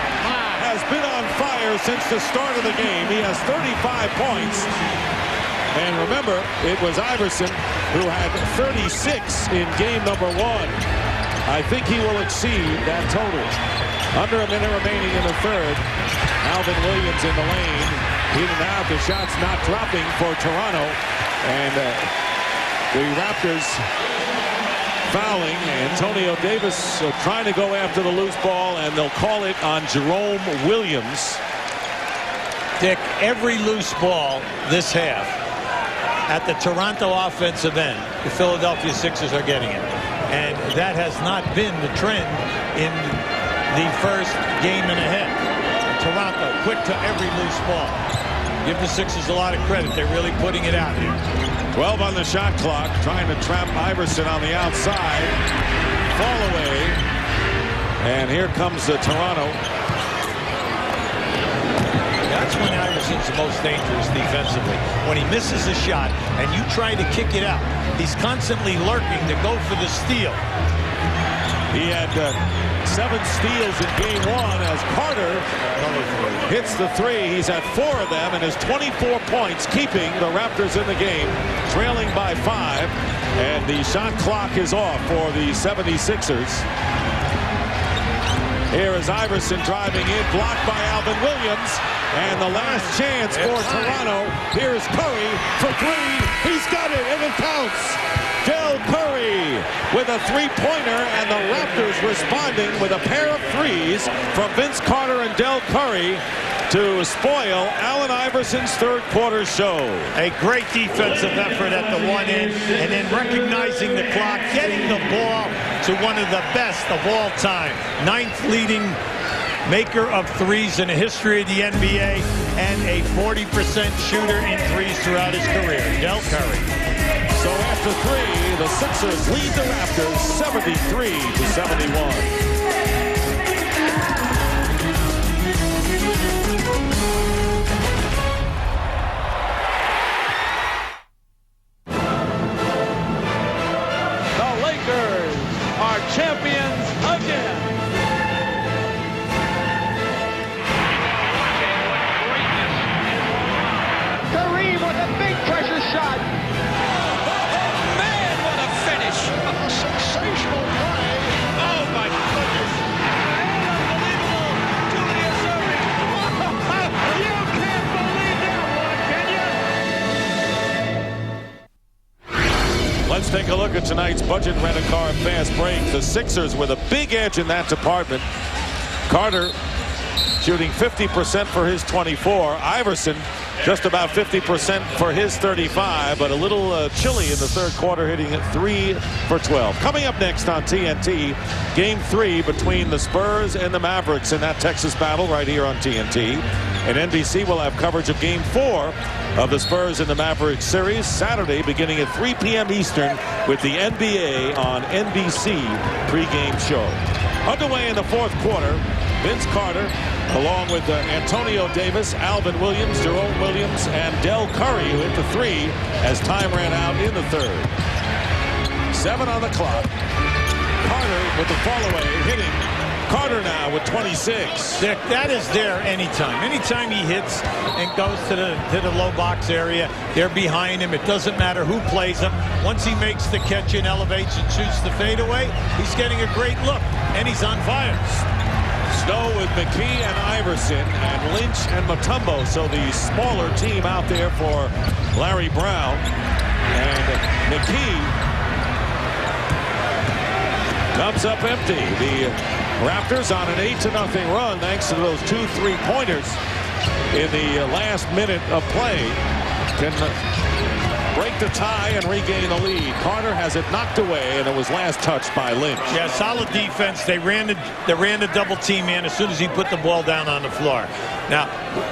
has been on fire since the start of the game. He has 35 points. And remember, it was Iverson who had 36 in game number 1. I think he will exceed that total. Under a minute remaining in the third. Alvin Williams in the lane. In and out. The shot's not dropping for Toronto. And the Raptors fouling. Antonio Davis trying to go after the loose ball, and they'll call it on Jerome Williams. Dick, every loose ball this half at the Toronto offensive end, the Philadelphia Sixers are getting it. And that has not been the trend in the first game and a half. Toronto quick to every loose ball. Give the Sixers a lot of credit. They're really putting it out here. 12 on the shot clock, trying to trap Iverson on the outside. Fall away. And here comes Toronto. That's when Iverson's the most dangerous defensively. When he misses a shot and you try to kick it out, he's constantly lurking to go for the steal. He had 7 steals in game 1 as Carter hits the 3. He's had 4 of them and has 24 points, keeping the Raptors in the game, trailing by 5. And the shot clock is off for the 76ers. Here is Iverson driving in, blocked by Alvin Williams. And the last chance for Toronto. Here's Curry for 3. He's got it, and it counts. Del Curry with a 3-pointer, and the Raptors responding with a pair of threes from Vince Carter and Del Curry to spoil Allen Iverson's third quarter show. A great defensive effort at the one end, and then recognizing the clock, getting the ball to one of the best of all time. 9th leading maker of threes in the history of the NBA, and a 40% shooter in threes throughout his career, Del Curry. So after 3, the Sixers lead the Raptors 73-71. Champions again. Kareem with a big pressure shot. Oh, man, what a finish. A sensational play. Oh, my goodness. Unbelievable. Julius Erving. You can't believe that one, can you? Let's take a look at tonight's budget rent-a-car fast break. The Sixers with a big edge in that department. Carter shooting 50% for his 24. Iverson just about 50% for his 35, but a little chilly in the third quarter, hitting at 3 for 12. Coming up next on TNT, Game 3 between the Spurs and the Mavericks in that Texas battle right here on TNT. And NBC will have coverage of Game 4 of the Spurs and the Mavericks series Saturday beginning at 3 p.m. Eastern with the NBA on NBC pregame show. Underway in the fourth quarter, Vince Carter along with Antonio Davis, Alvin Williams, Jerome Williams, and Del Curry who hit the 3 as time ran out in the third. 7 on the clock. Carter with the fall away hitting. Carter now with 26. Dick, that is there anytime. Anytime he hits and goes to the low box area, they're behind him. It doesn't matter who plays him. Once he makes the catch and elevates and shoots the fadeaway, he's getting a great look, and he's on fire. Snow with McKee and Iverson and Lynch and Mutombo. So the smaller team out there for Larry Brown. And McKee comes up empty. The Raptors on an 8-0 run thanks to those 2 3-pointers in the last minute of play. Can break the tie and regain the lead. Carter has it knocked away, and it was last touched by Lynch. Yeah, solid defense. They ran the double team in as soon as he put the ball down on the floor. Now,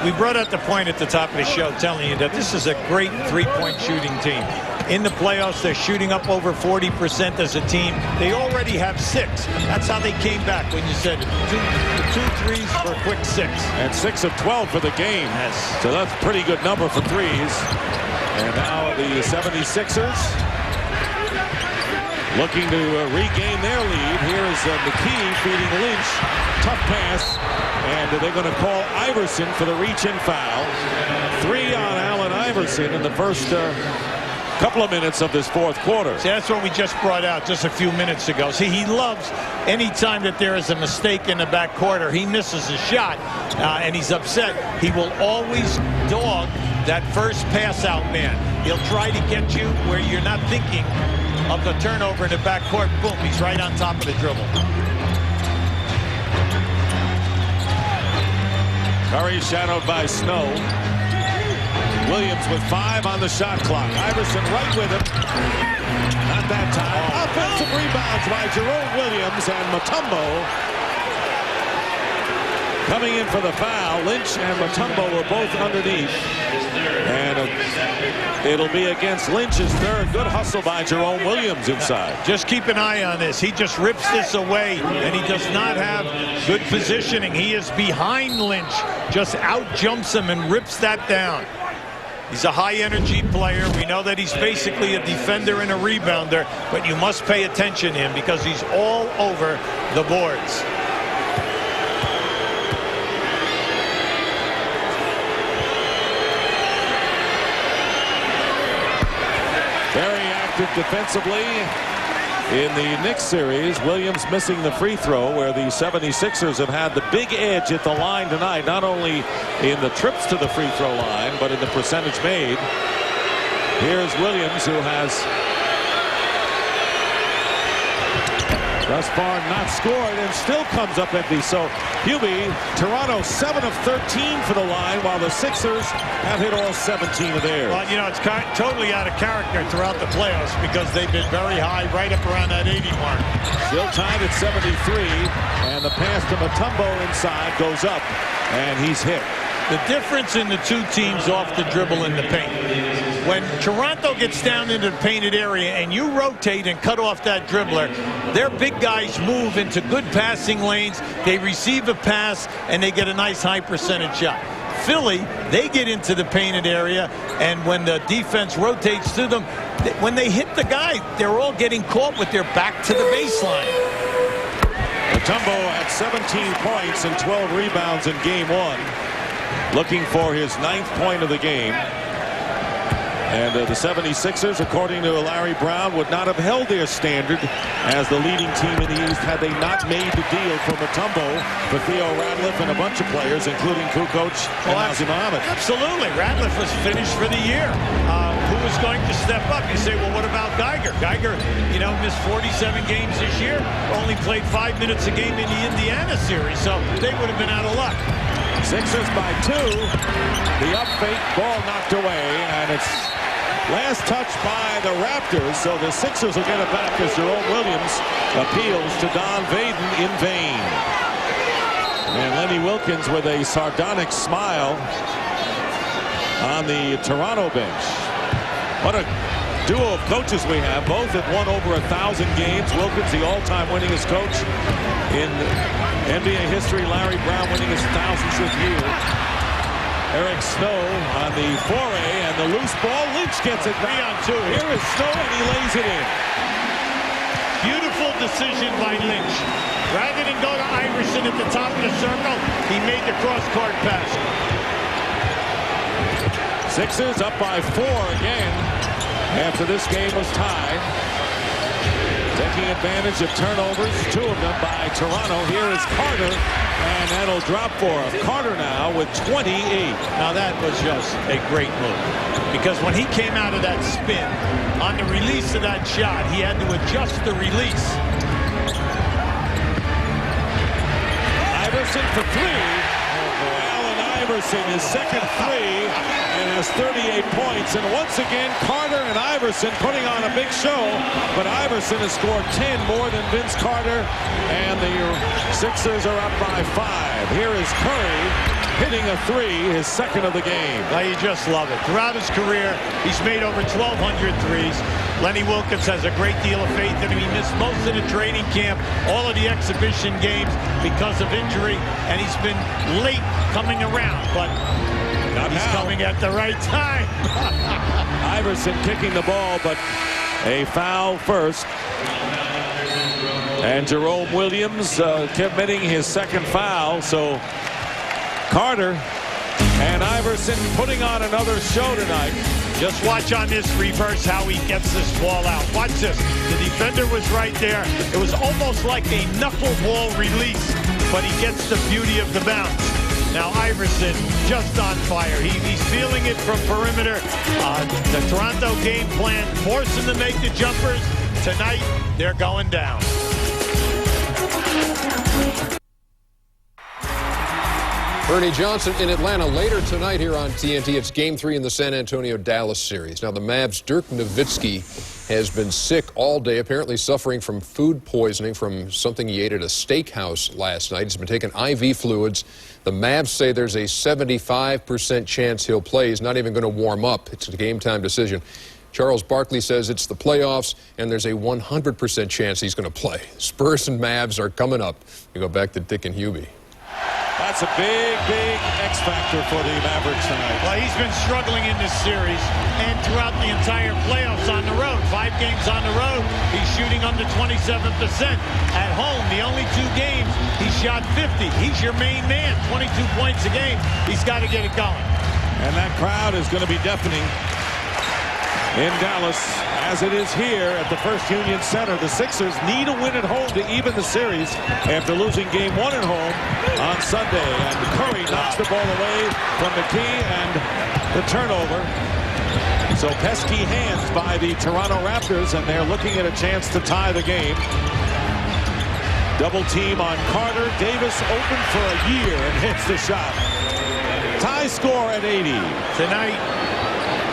we brought up the point at the top of the show telling you that this is a great 3-point shooting team. In the playoffs, they're shooting up over 40% as a team. They already have 6. That's how they came back when you said 2 threes for a quick 6. And 6 of 12 for the game. Yes. So that's a pretty good number for threes. And now the 76ers looking to regain their lead. Here is McKee feeding Lynch. Tough pass. And they're going to call Iverson for the reach-in foul. 3 on Allen Iverson in the first couple of minutes of this fourth quarter. See, that's what we just brought out just a few minutes ago. See, he loves any time that there is a mistake in the back quarter, he misses a shot, and he's upset. He will always dog that first pass out man. He'll try to get you where you're not thinking of the turnover in the back court. Boom, he's right on top of the dribble. Curry shadowed by Snow. Williams with 5 on the shot clock. Iverson right with him. Not that time. Offensive rebounds by Jerome Williams, and Mutombo coming in for the foul. Lynch and Mutombo were both underneath. And it'll be against Lynch's third. Good hustle by Jerome Williams inside. Just keep an eye on this. He just rips this away, and he does not have good positioning. He is behind Lynch, just out jumps him and rips that down. He's a high-energy player. We know that he's basically a defender and a rebounder, but you must pay attention to him because he's all over the boards. Very active defensively in the Knicks series. Williams missing the free throw, where the 76ers have had the big edge at the line tonight, not only in the trips to the free throw line, but in the percentage made. Here's Williams, who has thus far not scored and still comes up empty. So Hubie, Toronto 7 of 13 for the line, while the Sixers have hit all 17 of theirs. Well, you know, it's totally out of character throughout the playoffs because they've been very high, right up around that 80 mark. Still tied at 73, and the pass to Mutombo inside goes up, and he's hit. The difference in the two teams off the dribble in the paint. When Toronto gets down into the painted area and you rotate and cut off that dribbler, their big guys move into good passing lanes. They receive a pass and they get a nice high percentage shot. Philly, they get into the painted area, and when the defense rotates to them, when they hit the guy, they're all getting caught with their back to the baseline. Mutombo at 17 points and 12 rebounds in game 1. Looking for his 9th point of the game. And the 76ers, according to Larry Brown, would not have held their standard as the leading team in the East had they not made the deal for Mutombo, for Theo Ratliff, and a bunch of players, including Kukoc and Nazim Ahmed. Absolutely. Ratliff was finished for the year. Who was going to step up? You say, well, what about Geiger? Geiger, you know, missed 47 games this year, only played 5 minutes a game in the Indiana series, so they would have been out of luck. Sixers by 2. The up fake, ball knocked away, and it's last touch by the Raptors, so the Sixers will get it back as Jerome Williams appeals to Don Vaden in vain. And Lenny Wilkins with a sardonic smile on the Toronto bench. What a duo of coaches we have. Both have won over 1,000 games. Wilkins, the all-time winningest coach in NBA history. Larry Brown winning his 1,000th year. Eric Snow on the foray, and the loose ball. Lynch gets it 3-on-2. Here is Snow, and he lays it in. Beautiful decision by Lynch. Rather than go to Iverson at the top of the circle, he made the cross-court pass. Sixers up by 4 again after this game was tied. Taking advantage of turnovers, 2 of them by Toronto. Here is Carter, and that'll drop for him. Carter now with 28. Now that was just a great move, because when he came out of that spin, on the release of that shot, he had to adjust the release. Iverson for 3. Allen Iverson, his second 3, and has 38 points. And once again, Carter and Iverson putting on a big show, but Iverson has scored 10 more than Vince Carter, and the Sixers are up by 5. Here is Curry hitting a 3, his second of the game. Well, you just love it. Throughout his career, he's made over 1,200 threes. Lenny Wilkins has a great deal of faith in him. He missed most of the training camp, all of the exhibition games because of injury, and he's been late coming around, but he's coming at the right time. Iverson kicking the ball, but A foul first. And Jerome Williams committing his second foul. So Carter and Iverson putting on another show tonight. Just watch on this reverse how he gets this ball out. Watch this. The defender was right there. It was almost like a knuckleball release, but he gets the beauty of the bounce. Now Iverson just on fire. He's feeling it from perimeter. The Toronto game plan, forcing to make the jumpers. Tonight, they're going down. Ernie Johnson in Atlanta later tonight here on TNT. It's Game 3 in the San Antonio-Dallas series. Now, the Mavs' Dirk Nowitzki has been sick all day, apparently suffering from food poisoning from something he ate at a steakhouse last night. He's been taking IV fluids. The Mavs say there's a 75% chance he'll play. He's not even going to warm up. It's a game-time decision. Charles Barkley says it's the playoffs, and there's a 100% chance he's going to play. Spurs and Mavs are coming up. We go back to Dick and Hubie. That's a big, big X factor for the Mavericks tonight. Well, he's been struggling in this series and throughout the entire playoffs on the road. 5 games on the road, he's shooting under 27%. At home, the only 2 games, he shot 50. He's your main man, 22 points a game. He's got to get it going. And that crowd is going to be deafening in Dallas, as it is here at the First Union Center. The Sixers need a win at home to even the series after losing Game 1 at home on Sunday. And Curry knocks the ball away from McKee and the turnover. So pesky hands by the Toronto Raptors, and they're looking at a chance to tie the game. Double team on Carter. Davis open for a year and hits the shot. Tie score at 80. Tonight,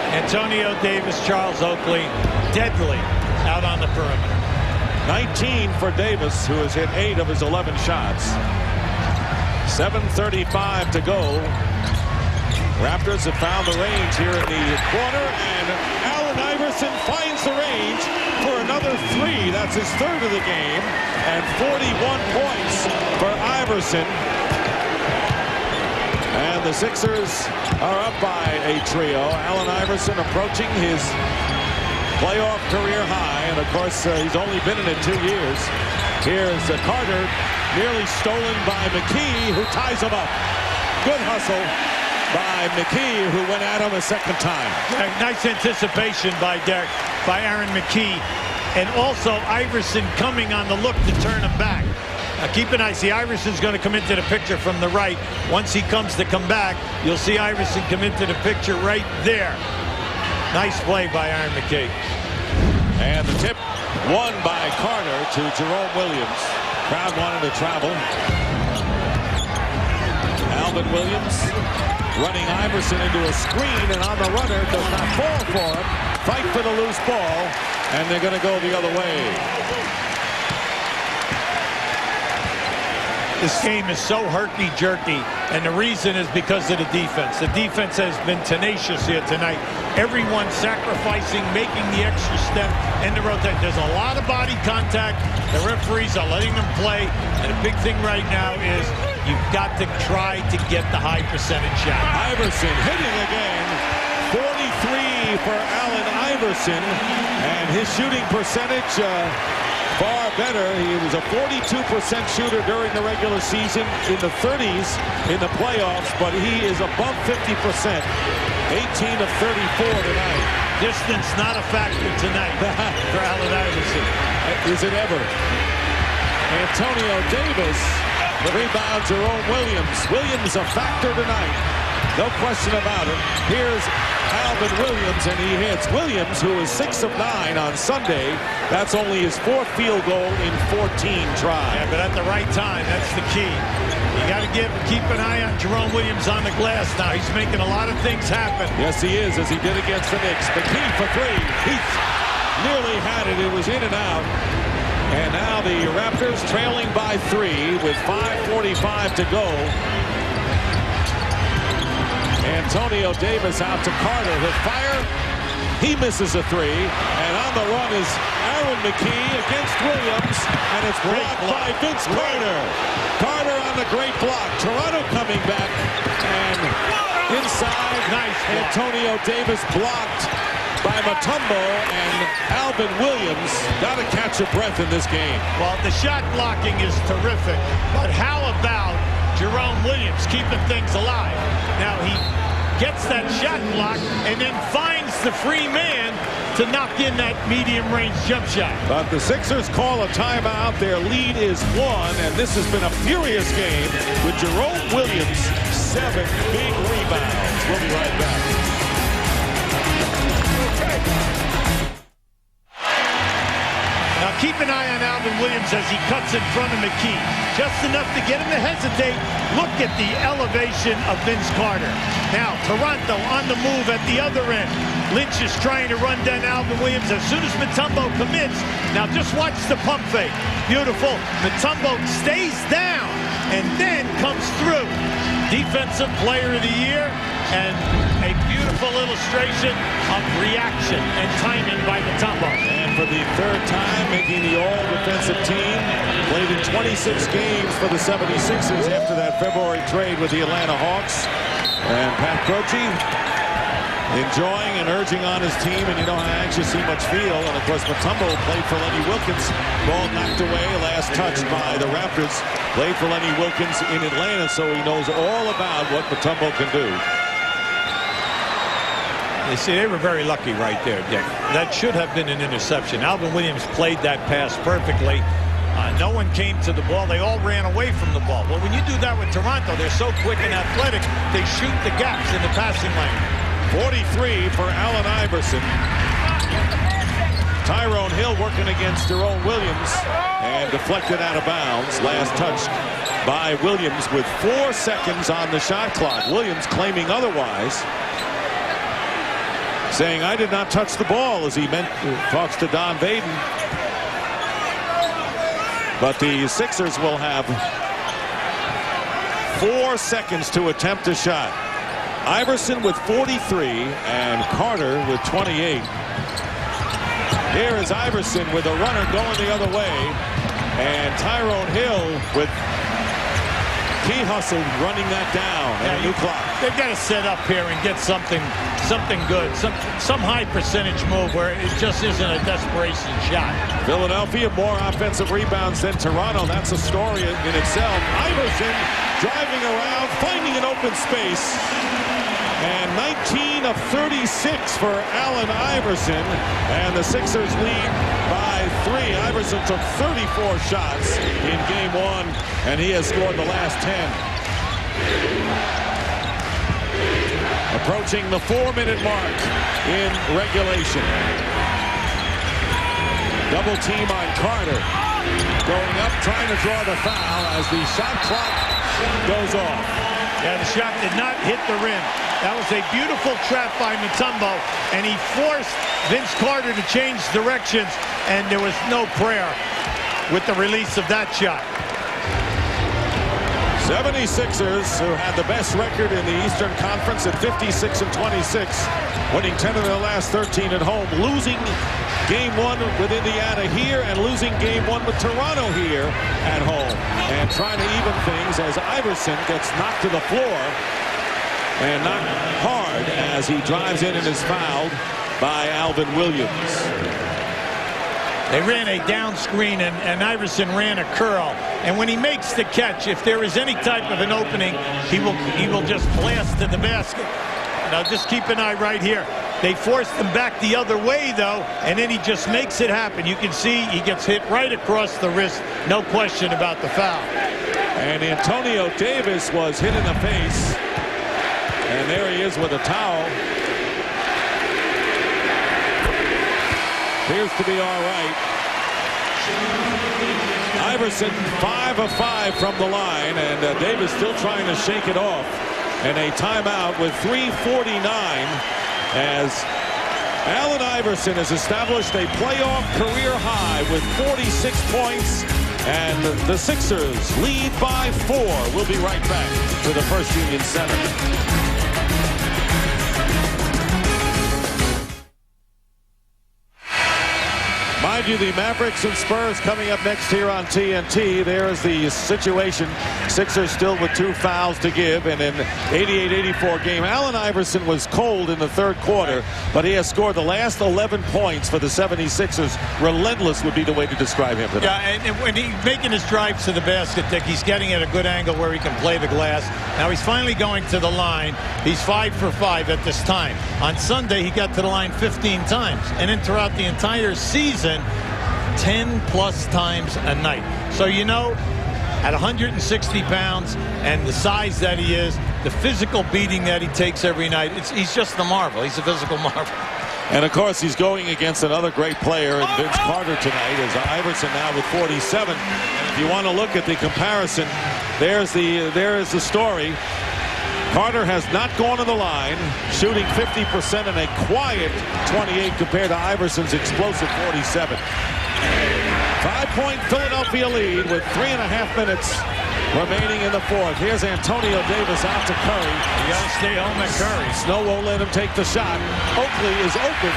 Antonio Davis, Charles Oakley, deadly out on the perimeter. 19 for Davis, who has hit 8 of his 11 shots. 7:35 to go. Raptors have found the range here in the corner, and Allen Iverson finds the range for another 3. That's his 3rd of the game, and 41 points for Iverson. And the Sixers are up by a trio. Allen Iverson approaching his playoff career high. And, of course, he's only been in it 2 years. Here's Carter, nearly stolen by McKee, who ties him up. Good hustle by McKee, who went at him a second time. Nice anticipation by Aaron McKee. And also Iverson coming on the look to turn him back. Now keep an eye. See, Iverson's going to come into the picture from the right. Once he comes to come back, you'll see Iverson come into the picture right there. Nice play by Aaron McKee. And the tip won by Carter to Jerome Williams. Crowd wanted to travel. Alvin Williams running Iverson into a screen, and on the runner does not fall for him. Fight for the loose ball, and they're going to go the other way. This game is so herky-jerky, and the reason is because of the defense. The defense has been tenacious here tonight. Everyone sacrificing, making the extra step in the rotation. There's a lot of body contact. The referees are letting them play, and the big thing right now is you've got to try to get the high percentage shot. Iverson hitting again. 43 for Allen Iverson, and his shooting percentage far better. He was a 42% shooter during the regular season, in the 30s in the playoffs, but he is above 50%. 18 of 34 tonight. Distance not a factor tonight for Allen Iverson. Is it ever? Antonio Davis, the rebound, Jerome Williams. Williams a factor tonight. No question about it. Here's Alvin Williams, and he hits. Williams, who is 6 of 9 on Sunday. That's only his 4th field goal in 14 tries. Yeah, but at the right time, that's the key. You got to keep an eye on Jerome Williams on the glass now. He's making a lot of things happen. Yes, he is, as he did against the Knicks. McKee for 3. He nearly had it. It was in and out. And now the Raptors trailing by 3 with 5:45 to go. Antonio Davis out to Carter. He'll fire. He misses a 3. And on the run is Aaron McKee against Williams. And it's blocked by Vince Carter. Carter on the great block. Toronto coming back. And inside, nice. Antonio Davis blocked by Mutombo, and Alvin Williams got to catch a breath in this game. Well, the shot blocking is terrific, but how about Jerome Williams keeping things alive? Now he gets that shot block and then finds the free man to knock in that medium-range jump shot. But the Sixers call a timeout. Their lead is 1, and this has been a furious game with Jerome Williams, 7 big rebounds. We'll be right back. Now keep an eye on Alvin Williams as he cuts in front of McKee. Just enough to get him to hesitate. Look at the elevation of Vince Carter. Now Toronto on the move at the other end. Lynch is trying to run down Alvin Williams as soon as Mutombo commits. Now just watch the pump fake. Beautiful. Mutombo stays down and then comes through. Defensive Player of the Year, and a beautiful illustration of reaction and timing by Mutombo. And for the third time making the all-defensive team, played in 26 games for the 76ers after that February trade with the Atlanta Hawks. And Pat Croce enjoying and urging on his team, and you know how anxious he must feel. And of course Mutombo played for Lenny Wilkins. Ball knocked away, last touched by the Raptors. Played for Lenny Wilkins in Atlanta, so he knows all about what Mutombo can do. You see, they were very lucky right there, Dick. That should have been an interception. Alvin Williams played that pass perfectly. No one came to the ball. They all ran away from the ball. Well, when you do that with Toronto, they're so quick and athletic, they shoot the gaps in the passing lane. 43 for Allen Iverson. Tyrone Hill working against Jerome Williams and deflected out of bounds. Last touch by Williams with 4 seconds on the shot clock. Williams claiming otherwise, saying I did not touch the ball as he talks to Don Vaden. But the Sixers will have 4 seconds to attempt a shot. Iverson with 43 and Carter with 28. Here is Iverson with a runner going the other way, and Tyrone Hill with key hustle running that down and a new clock. They've got to set up here and get something good, some high percentage move where it just isn't a desperation shot. Philadelphia more offensive rebounds than Toronto. That's a story in itself. Iverson driving around, finding an open space. And 19 of 36 for Allen Iverson. And the Sixers lead by 3. Iverson took 34 shots in game 1, and he has scored the last 10. Approaching the 4-minute mark in regulation. Double team on Carter. Going up, trying to draw the foul as the shot clock goes off. Yeah, the shot did not hit the rim. That was a beautiful trap by Mutombo, and he forced Vince Carter to change directions, and there was no prayer with the release of that shot. 76ers, who had the best record in the Eastern Conference at 56-26, winning 10 of their last 13 at home, losing game 1 with Indiana here and losing game 1 with Toronto here at home, and trying to even things as Iverson gets knocked to the floor and knocked hard as he drives in and is fouled by Alvin Williams. They ran a down screen, and Iverson ran a curl. And when he makes the catch, if there is any type of an opening, he will just blast to the basket. Now just keep an eye right here. They forced him back the other way, though, and then he just makes it happen. You can see he gets hit right across the wrist. No question about the foul. And Antonio Davis was hit in the face. And there he is with a towel. Appears to be all right. Iverson 5 of 5 from the line, and Davis still trying to shake it off. And a timeout with 3:49 as Allen Iverson has established a playoff career high with 46 points, and the Sixers lead by 4. We'll be right back to the First Union Center. My you the Mavericks and Spurs coming up next here on TNT. There is the situation. Sixers still with 2 fouls to give in an 88-84 game. Allen Iverson was cold in the third quarter, but he has scored the last 11 points for the 76ers. Relentless would be the way to describe him tonight. Yeah, and when he's making his drives to the basket, Dick, he's getting at a good angle where he can play the glass. Now he's finally going to the line. He's 5 for 5 at this time. On Sunday, he got to the line 15 times. And then throughout the entire season, 10-plus times a night. So, you know, at 160 pounds and the size that he is, the physical beating that he takes every night, he's just a marvel. He's a physical marvel. And, of course, he's going against another great player in Vince Carter tonight, as Iverson now with 47. And if you want to look at the comparison, there is the story. Carter has not gone to the line, shooting 50% and a quiet 28 compared to Iverson's explosive 47. 5-point Philadelphia lead with 3.5 minutes remaining in the fourth. Here's Antonio Davis out to Curry. You got to stay home at Curry. Snow won't let him take the shot. Oakley is open,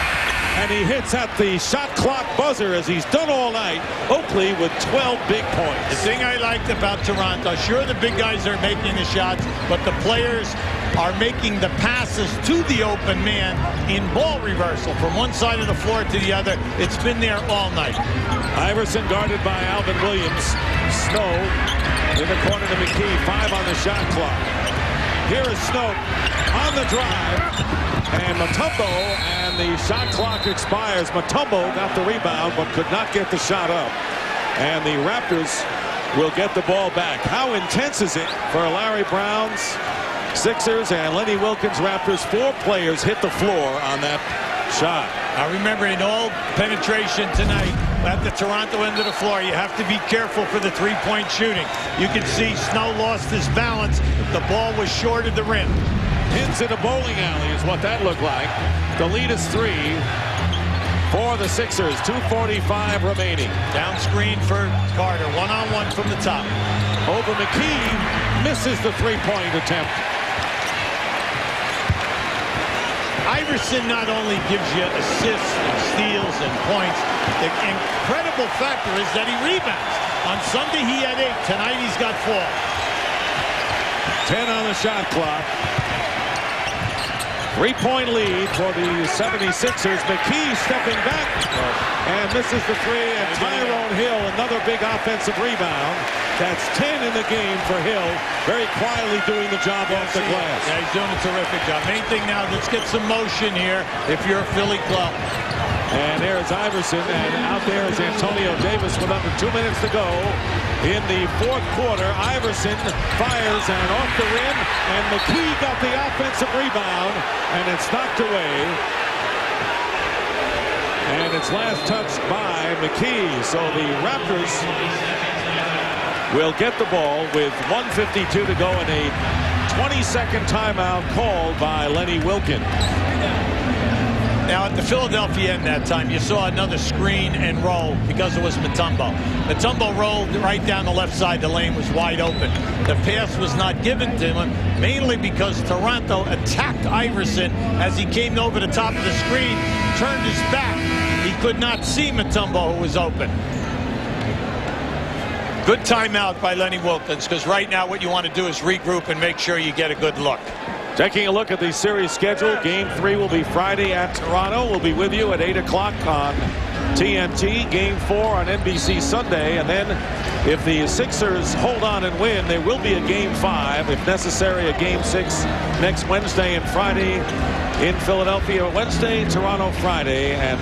and he hits at the shot clock buzzer as he's done all night. Oakley with 12 big points. The thing I liked about Toronto, sure the big guys are making the shots, but the players are making the passes to the open man in ball reversal from one side of the floor to the other. It's been there all night. Iverson guarded by Alvin Williams. Snow in the corner to McKee. 5 on the shot clock. Here is Snow on the drive. And Mutombo, and the shot clock expires. Mutombo got the rebound but could not get the shot up. And the Raptors will get the ball back. How intense is it for Larry Brown's Sixers and Lenny Wilkins Raptors? 4 players hit the floor on that shot. Now remember, in all penetration tonight at the Toronto end of the floor, you have to be careful for the three-point shooting. You can see Snow lost his balance. The ball was short of the rim. Pins in a bowling alley is what that looked like. The lead is 3 for the Sixers. 2:45 remaining. Down screen for Carter. One-on-one from the top. Over McKee. Misses the three-point attempt. Iverson not only gives you assists and steals and points, the incredible factor is that he rebounds. On Sunday he had 8. Tonight he's got 4. 10 on the shot clock. 3-point lead for the 76ers. McKee stepping back and misses the 3. And Tyrone Hill, another big offensive rebound. That's 10 in the game for Hill. Very quietly doing the job off the glass. Yeah, he's doing a terrific job. Main thing now, let's get some motion here if you're a Philly club. And there's Iverson, and out there is Antonio Davis with under 2 minutes to go. In the fourth quarter, Iverson fires and off the rim, and McKee got the offensive rebound, and it's knocked away. And it's last touched by McKee. So the Raptors will get the ball with 1:52 to go and a 20-second timeout called by Lenny Wilkins. Now at the Philadelphia end that time, you saw another screen and roll because it was Mutombo. Mutombo rolled right down the left side. The lane was wide open. The pass was not given to him, mainly because Toronto attacked Iverson as he came over the top of the screen, turned his back. He could not see Mutombo, who was open. Good timeout by Lenny Wilkins, because right now what you want to do is regroup and make sure you get a good look. Taking a look at the series schedule, Game 3 will be Friday at Toronto. We'll be with you at 8 o'clock on TNT. Game 4 on NBC Sunday. And then if the Sixers hold on and win, there will be a Game 5. If necessary, a Game 6 next Wednesday and Friday in Philadelphia Wednesday, Toronto Friday. And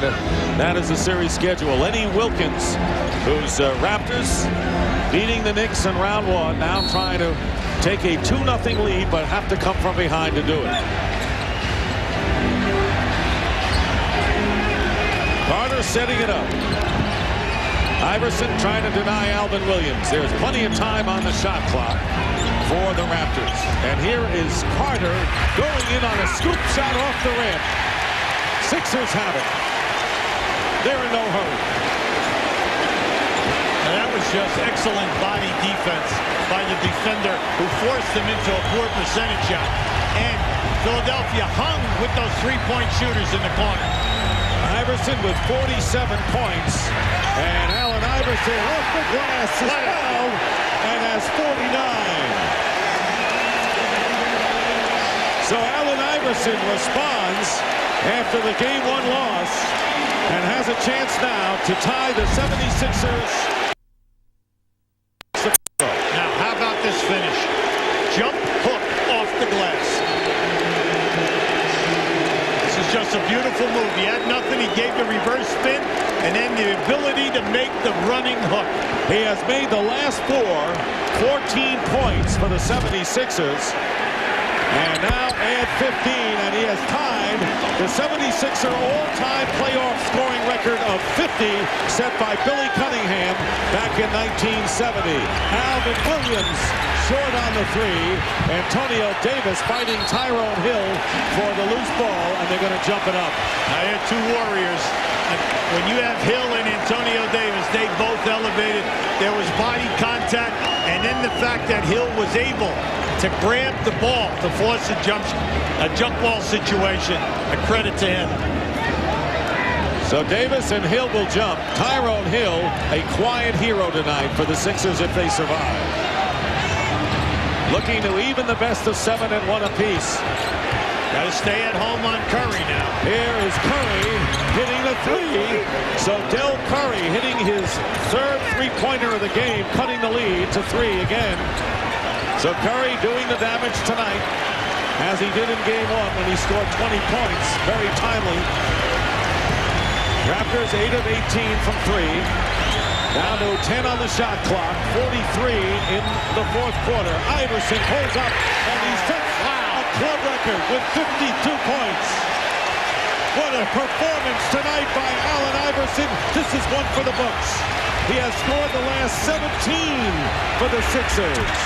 that is the series schedule. Lenny Wilkins, whose Raptors beating the Knicks in round 1, now trying to take a 2-0 lead, but have to come from behind to do it. Carter setting it up. Iverson trying to deny Alvin Williams. There's plenty of time on the shot clock for the Raptors. And here is Carter going in on a scoop shot off the rim. Sixers have it. They're in no hurry. And that was just excellent body defense by the defender who forced him into a poor percentage shot. And Philadelphia hung with those three-point shooters in the corner. Iverson with 47 points. And Allen Iverson off the glass is fouled and has 49. So Allen Iverson responds after the Game 1 loss and has a chance now to tie the 76ers. Now, how about this finish? Jump hook off the glass. This is just a beautiful move. He had nothing. He gave the reverse spin and then the ability to make the running hook. He has made the last 14 points for the 76ers. And now add 15, and he has tied the 76er all-time playoff scoring record of 50 set by Billy Cunningham back in 1970. Alvin Williams short on the three. Antonio Davis fighting Tyrone Hill for the loose ball, and they're going to jump it up. I had two Warriors. When you have Hill and Antonio Davis, they both elevated. There was body contact, and then the fact that Hill was able to grab the ball to force a jump ball situation. A credit to him. So Davis and Hill will jump. Tyrone Hill, a quiet hero tonight for the Sixers if they survive. Looking to even the best of 7 and 1 apiece. Got to stay at home on Curry now. Here is Curry hitting the three. So Del Curry hitting his third three-pointer of the game, cutting the lead to 3 again. So Curry doing the damage tonight, as he did in Game 1 when he scored 20 points. Very timely. Raptors 8 of 18 from 3. Down to 10 on the shot clock. 43 in the fourth quarter. Iverson pulls up, and he sets a club record with 52 points. What a performance tonight by Allen Iverson. This is one for the books. He has scored the last 17 for the Sixers.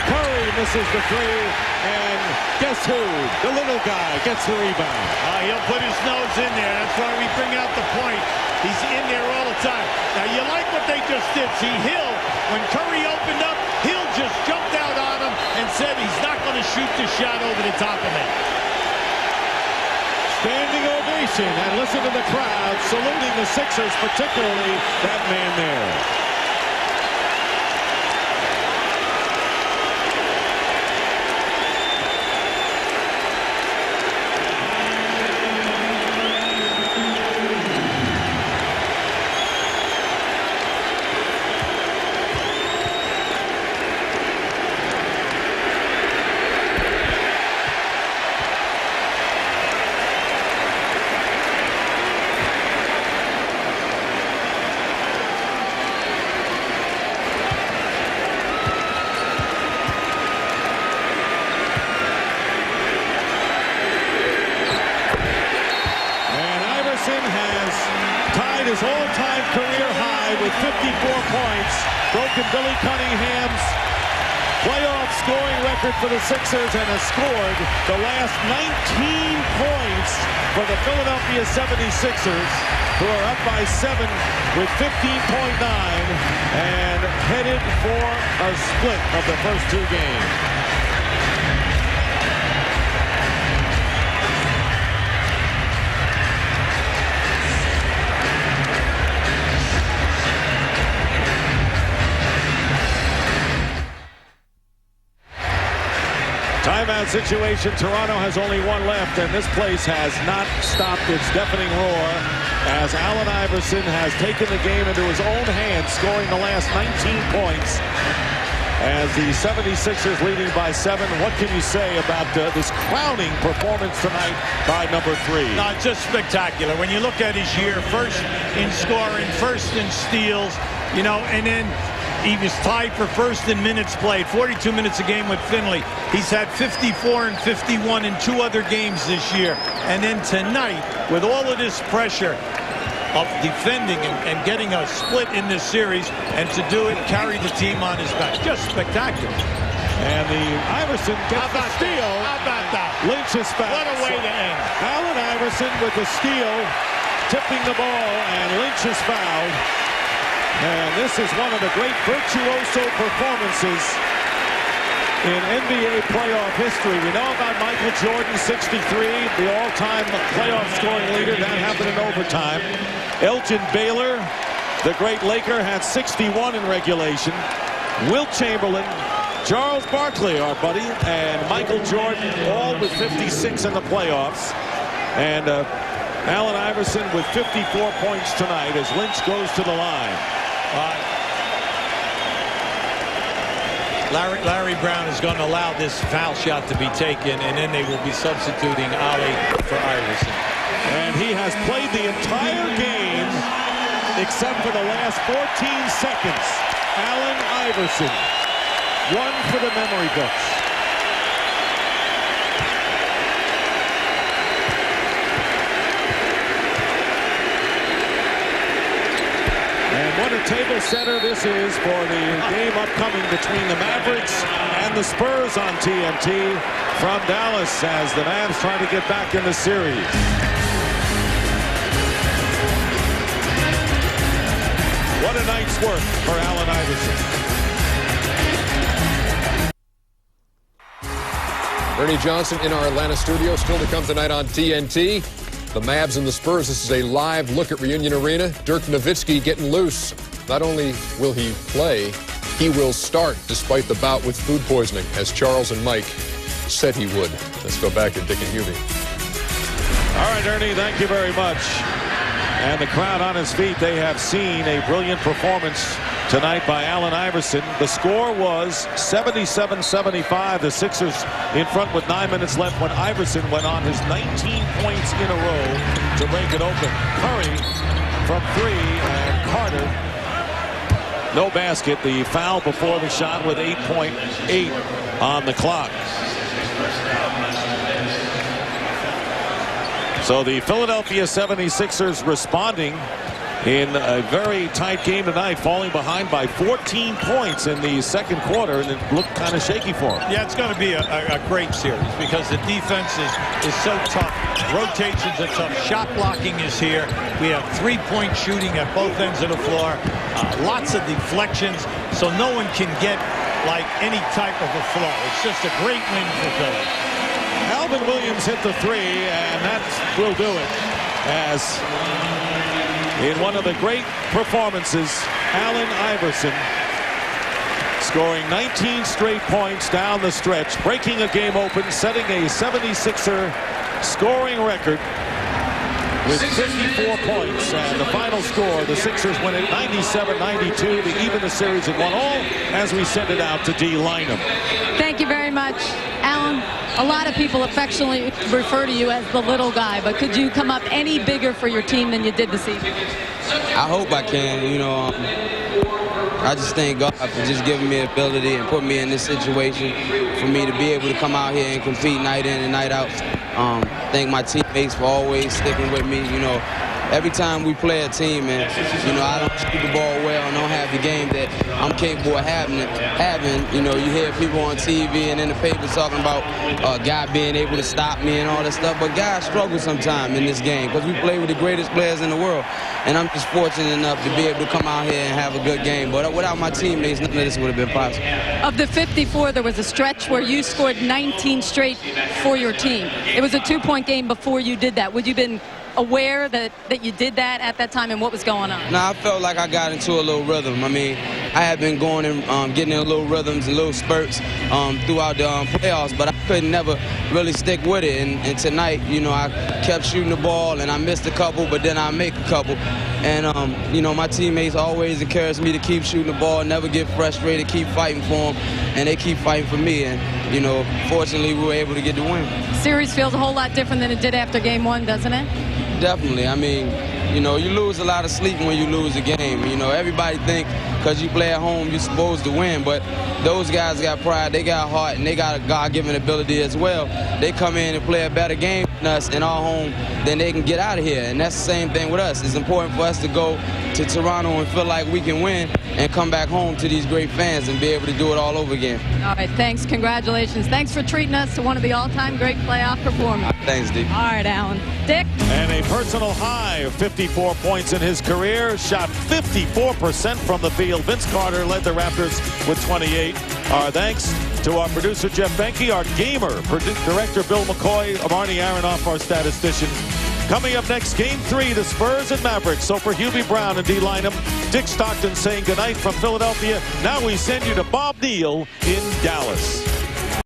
Curry misses the three, and guess who? The little guy gets the rebound. He'll put his nose in there. That's why we bring out the point. He's in there all the time. Now, you like what they just did. See, Hill, when Curry opened up, Hill just jumped out on him and said he's not going to shoot the shot over the top of it. Standing ovation, and listen to the crowd saluting the Sixers, particularly that man there. His all-time career high with 54 points, broken Billy Cunningham's playoff scoring record for the Sixers, and has scored the last 19 points for the Philadelphia 76ers, who are up by 7 with 15.9 and headed for a split of the first 2 games. Timeout situation. Toronto has only 1 left, and this place has not stopped its deafening roar as Allen Iverson has taken the game into his own hands, scoring the last 19 points as the 76ers leading by 7. What can you say about this crowning performance tonight by number 3? No, just spectacular. When you look at his year, first in scoring, first in steals, you know, and then he was tied for first in minutes played, 42 minutes a game with Finley. He's had 54 and 51 in 2 other games this year. And then tonight, with all of this pressure of defending and getting a split in this series, and to do it, carry the team on his back. Just spectacular. And the Iverson gets the steal. How about that? Lynch is fouled. What a way to end. Allen Iverson with the steal, tipping the ball, and Lynch is fouled. And this is one of the great virtuoso performances in NBA playoff history. We know about Michael Jordan, 63, the all-time playoff scoring leader. That happened in overtime. Elgin Baylor, the great Laker, had 61 in regulation. Wilt Chamberlain, Charles Barkley, our buddy, and Michael Jordan, all with 56 in the playoffs. And Allen Iverson with 54 points tonight as Lynch goes to the line. Larry Brown is going to allow this foul shot to be taken, and then they will be substituting Ali for Iverson. And he has played the entire game except for the last 14 seconds. Allen Iverson, one for the memory books. And what a table setter this is for the game upcoming between the Mavericks and the Spurs on TNT from Dallas as the Mavs try to get back in the series. What a night's work for Allen Iverson. Ernie Johnson in our Atlanta studio. Still to come tonight on TNT. The Mavs and the Spurs. This is a live look at Reunion Arena. Dirk Nowitzki getting loose. Not only will he play, he will start despite the bout with food poisoning, as Charles and Mike said he would. Let's go back to Dick and Hubie. All right, Ernie, thank you very much. And the crowd on his feet, they have seen a brilliant performance tonight by Allen Iverson. The score was 77-75. The Sixers in front with 9 minutes left when Iverson went on his 19 points in a row to break it open. Curry from three, and Carter, no basket. The foul before the shot with 8.8 on the clock. So the Philadelphia 76ers responding in a very tight game tonight, falling behind by 14 points in the second quarter, and it looked kind of shaky for them. Yeah, it's going to be a great series because the defense is so tough. Rotations are tough. Shot blocking is here. We have three-point shooting at both ends of the floor. Lots of deflections, so no one can get like any type of a flow. It's just a great win for Philly. Alvin Williams hit the three, and that will do it. As in one of the great performances, Allen Iverson scoring 19 straight points down the stretch, breaking a game open, setting a 76er scoring record with 54 points. And the final score, the Sixers win it 97-92 to even the series at 1-1 as we send it out to D. Lynham. Thank you very much, Allen. A lot of people affectionately refer to you as the little guy, but could you come up any bigger for your team than you did this evening? I hope I can. You know, I just thank God for just giving me the ability and putting me in this situation for me to be able to come out here and compete night in and night out. Thank my teammates for always sticking with me. You know, every time we play a team and, you know, I don't shoot the ball well and don't have the game that I'm capable of having, you know, you hear people on TV and in the papers talking about a guy being able to stop me and all that stuff, but guys struggle sometimes in this game because we play with the greatest players in the world, and I'm just fortunate enough to be able to come out here and have a good game. But without my teammates, none of this would have been possible. Of the 54, there was a stretch where you scored 19 straight for your team. It was a two-point game before you did that. Would you have been aware that you did that at that time and what was going on? No, I felt like I got into a little rhythm. I mean, I had been going and getting in little rhythms and little spurts throughout the playoffs, but I couldn't never really stick with it. And tonight, you know, I kept shooting the ball and I missed a couple, but then I make a couple. And, you know, my teammates always encouraged me to keep shooting the ball, never get frustrated, keep fighting for them, and they keep fighting for me. And, you know, fortunately, we were able to get the win. Series feels a whole lot different than it did after game one, doesn't it? Definitely. I mean, you know, you lose a lot of sleep when you lose a game. You know, everybody think because you play at home, you're supposed to win. But those guys got pride, they got heart, and they got a God-given ability as well. They come in and play a better game than us in our home, then they can get out of here. And that's the same thing with us. It's important for us to go to Toronto and feel like we can win and come back home to these great fans and be able to do it all over again. All right, thanks. Congratulations. Thanks for treating us to one of the all-time great playoff performers. Thanks, Dick. All right, Allen. Dick? And a personal high of 50. 54 points in his career, shot 54% from the field. Vince Carter led the Raptors with 28. Our thanks to our producer, Jeff Benke, our gamer, director, Bill McCoy, Arnie Aronoff, our statistician. Coming up next, Game 3, the Spurs and Mavericks. So for Hubie Brown and Dee Lynham, Dick Stockton saying goodnight from Philadelphia. Now we send you to Bob Neal in Dallas.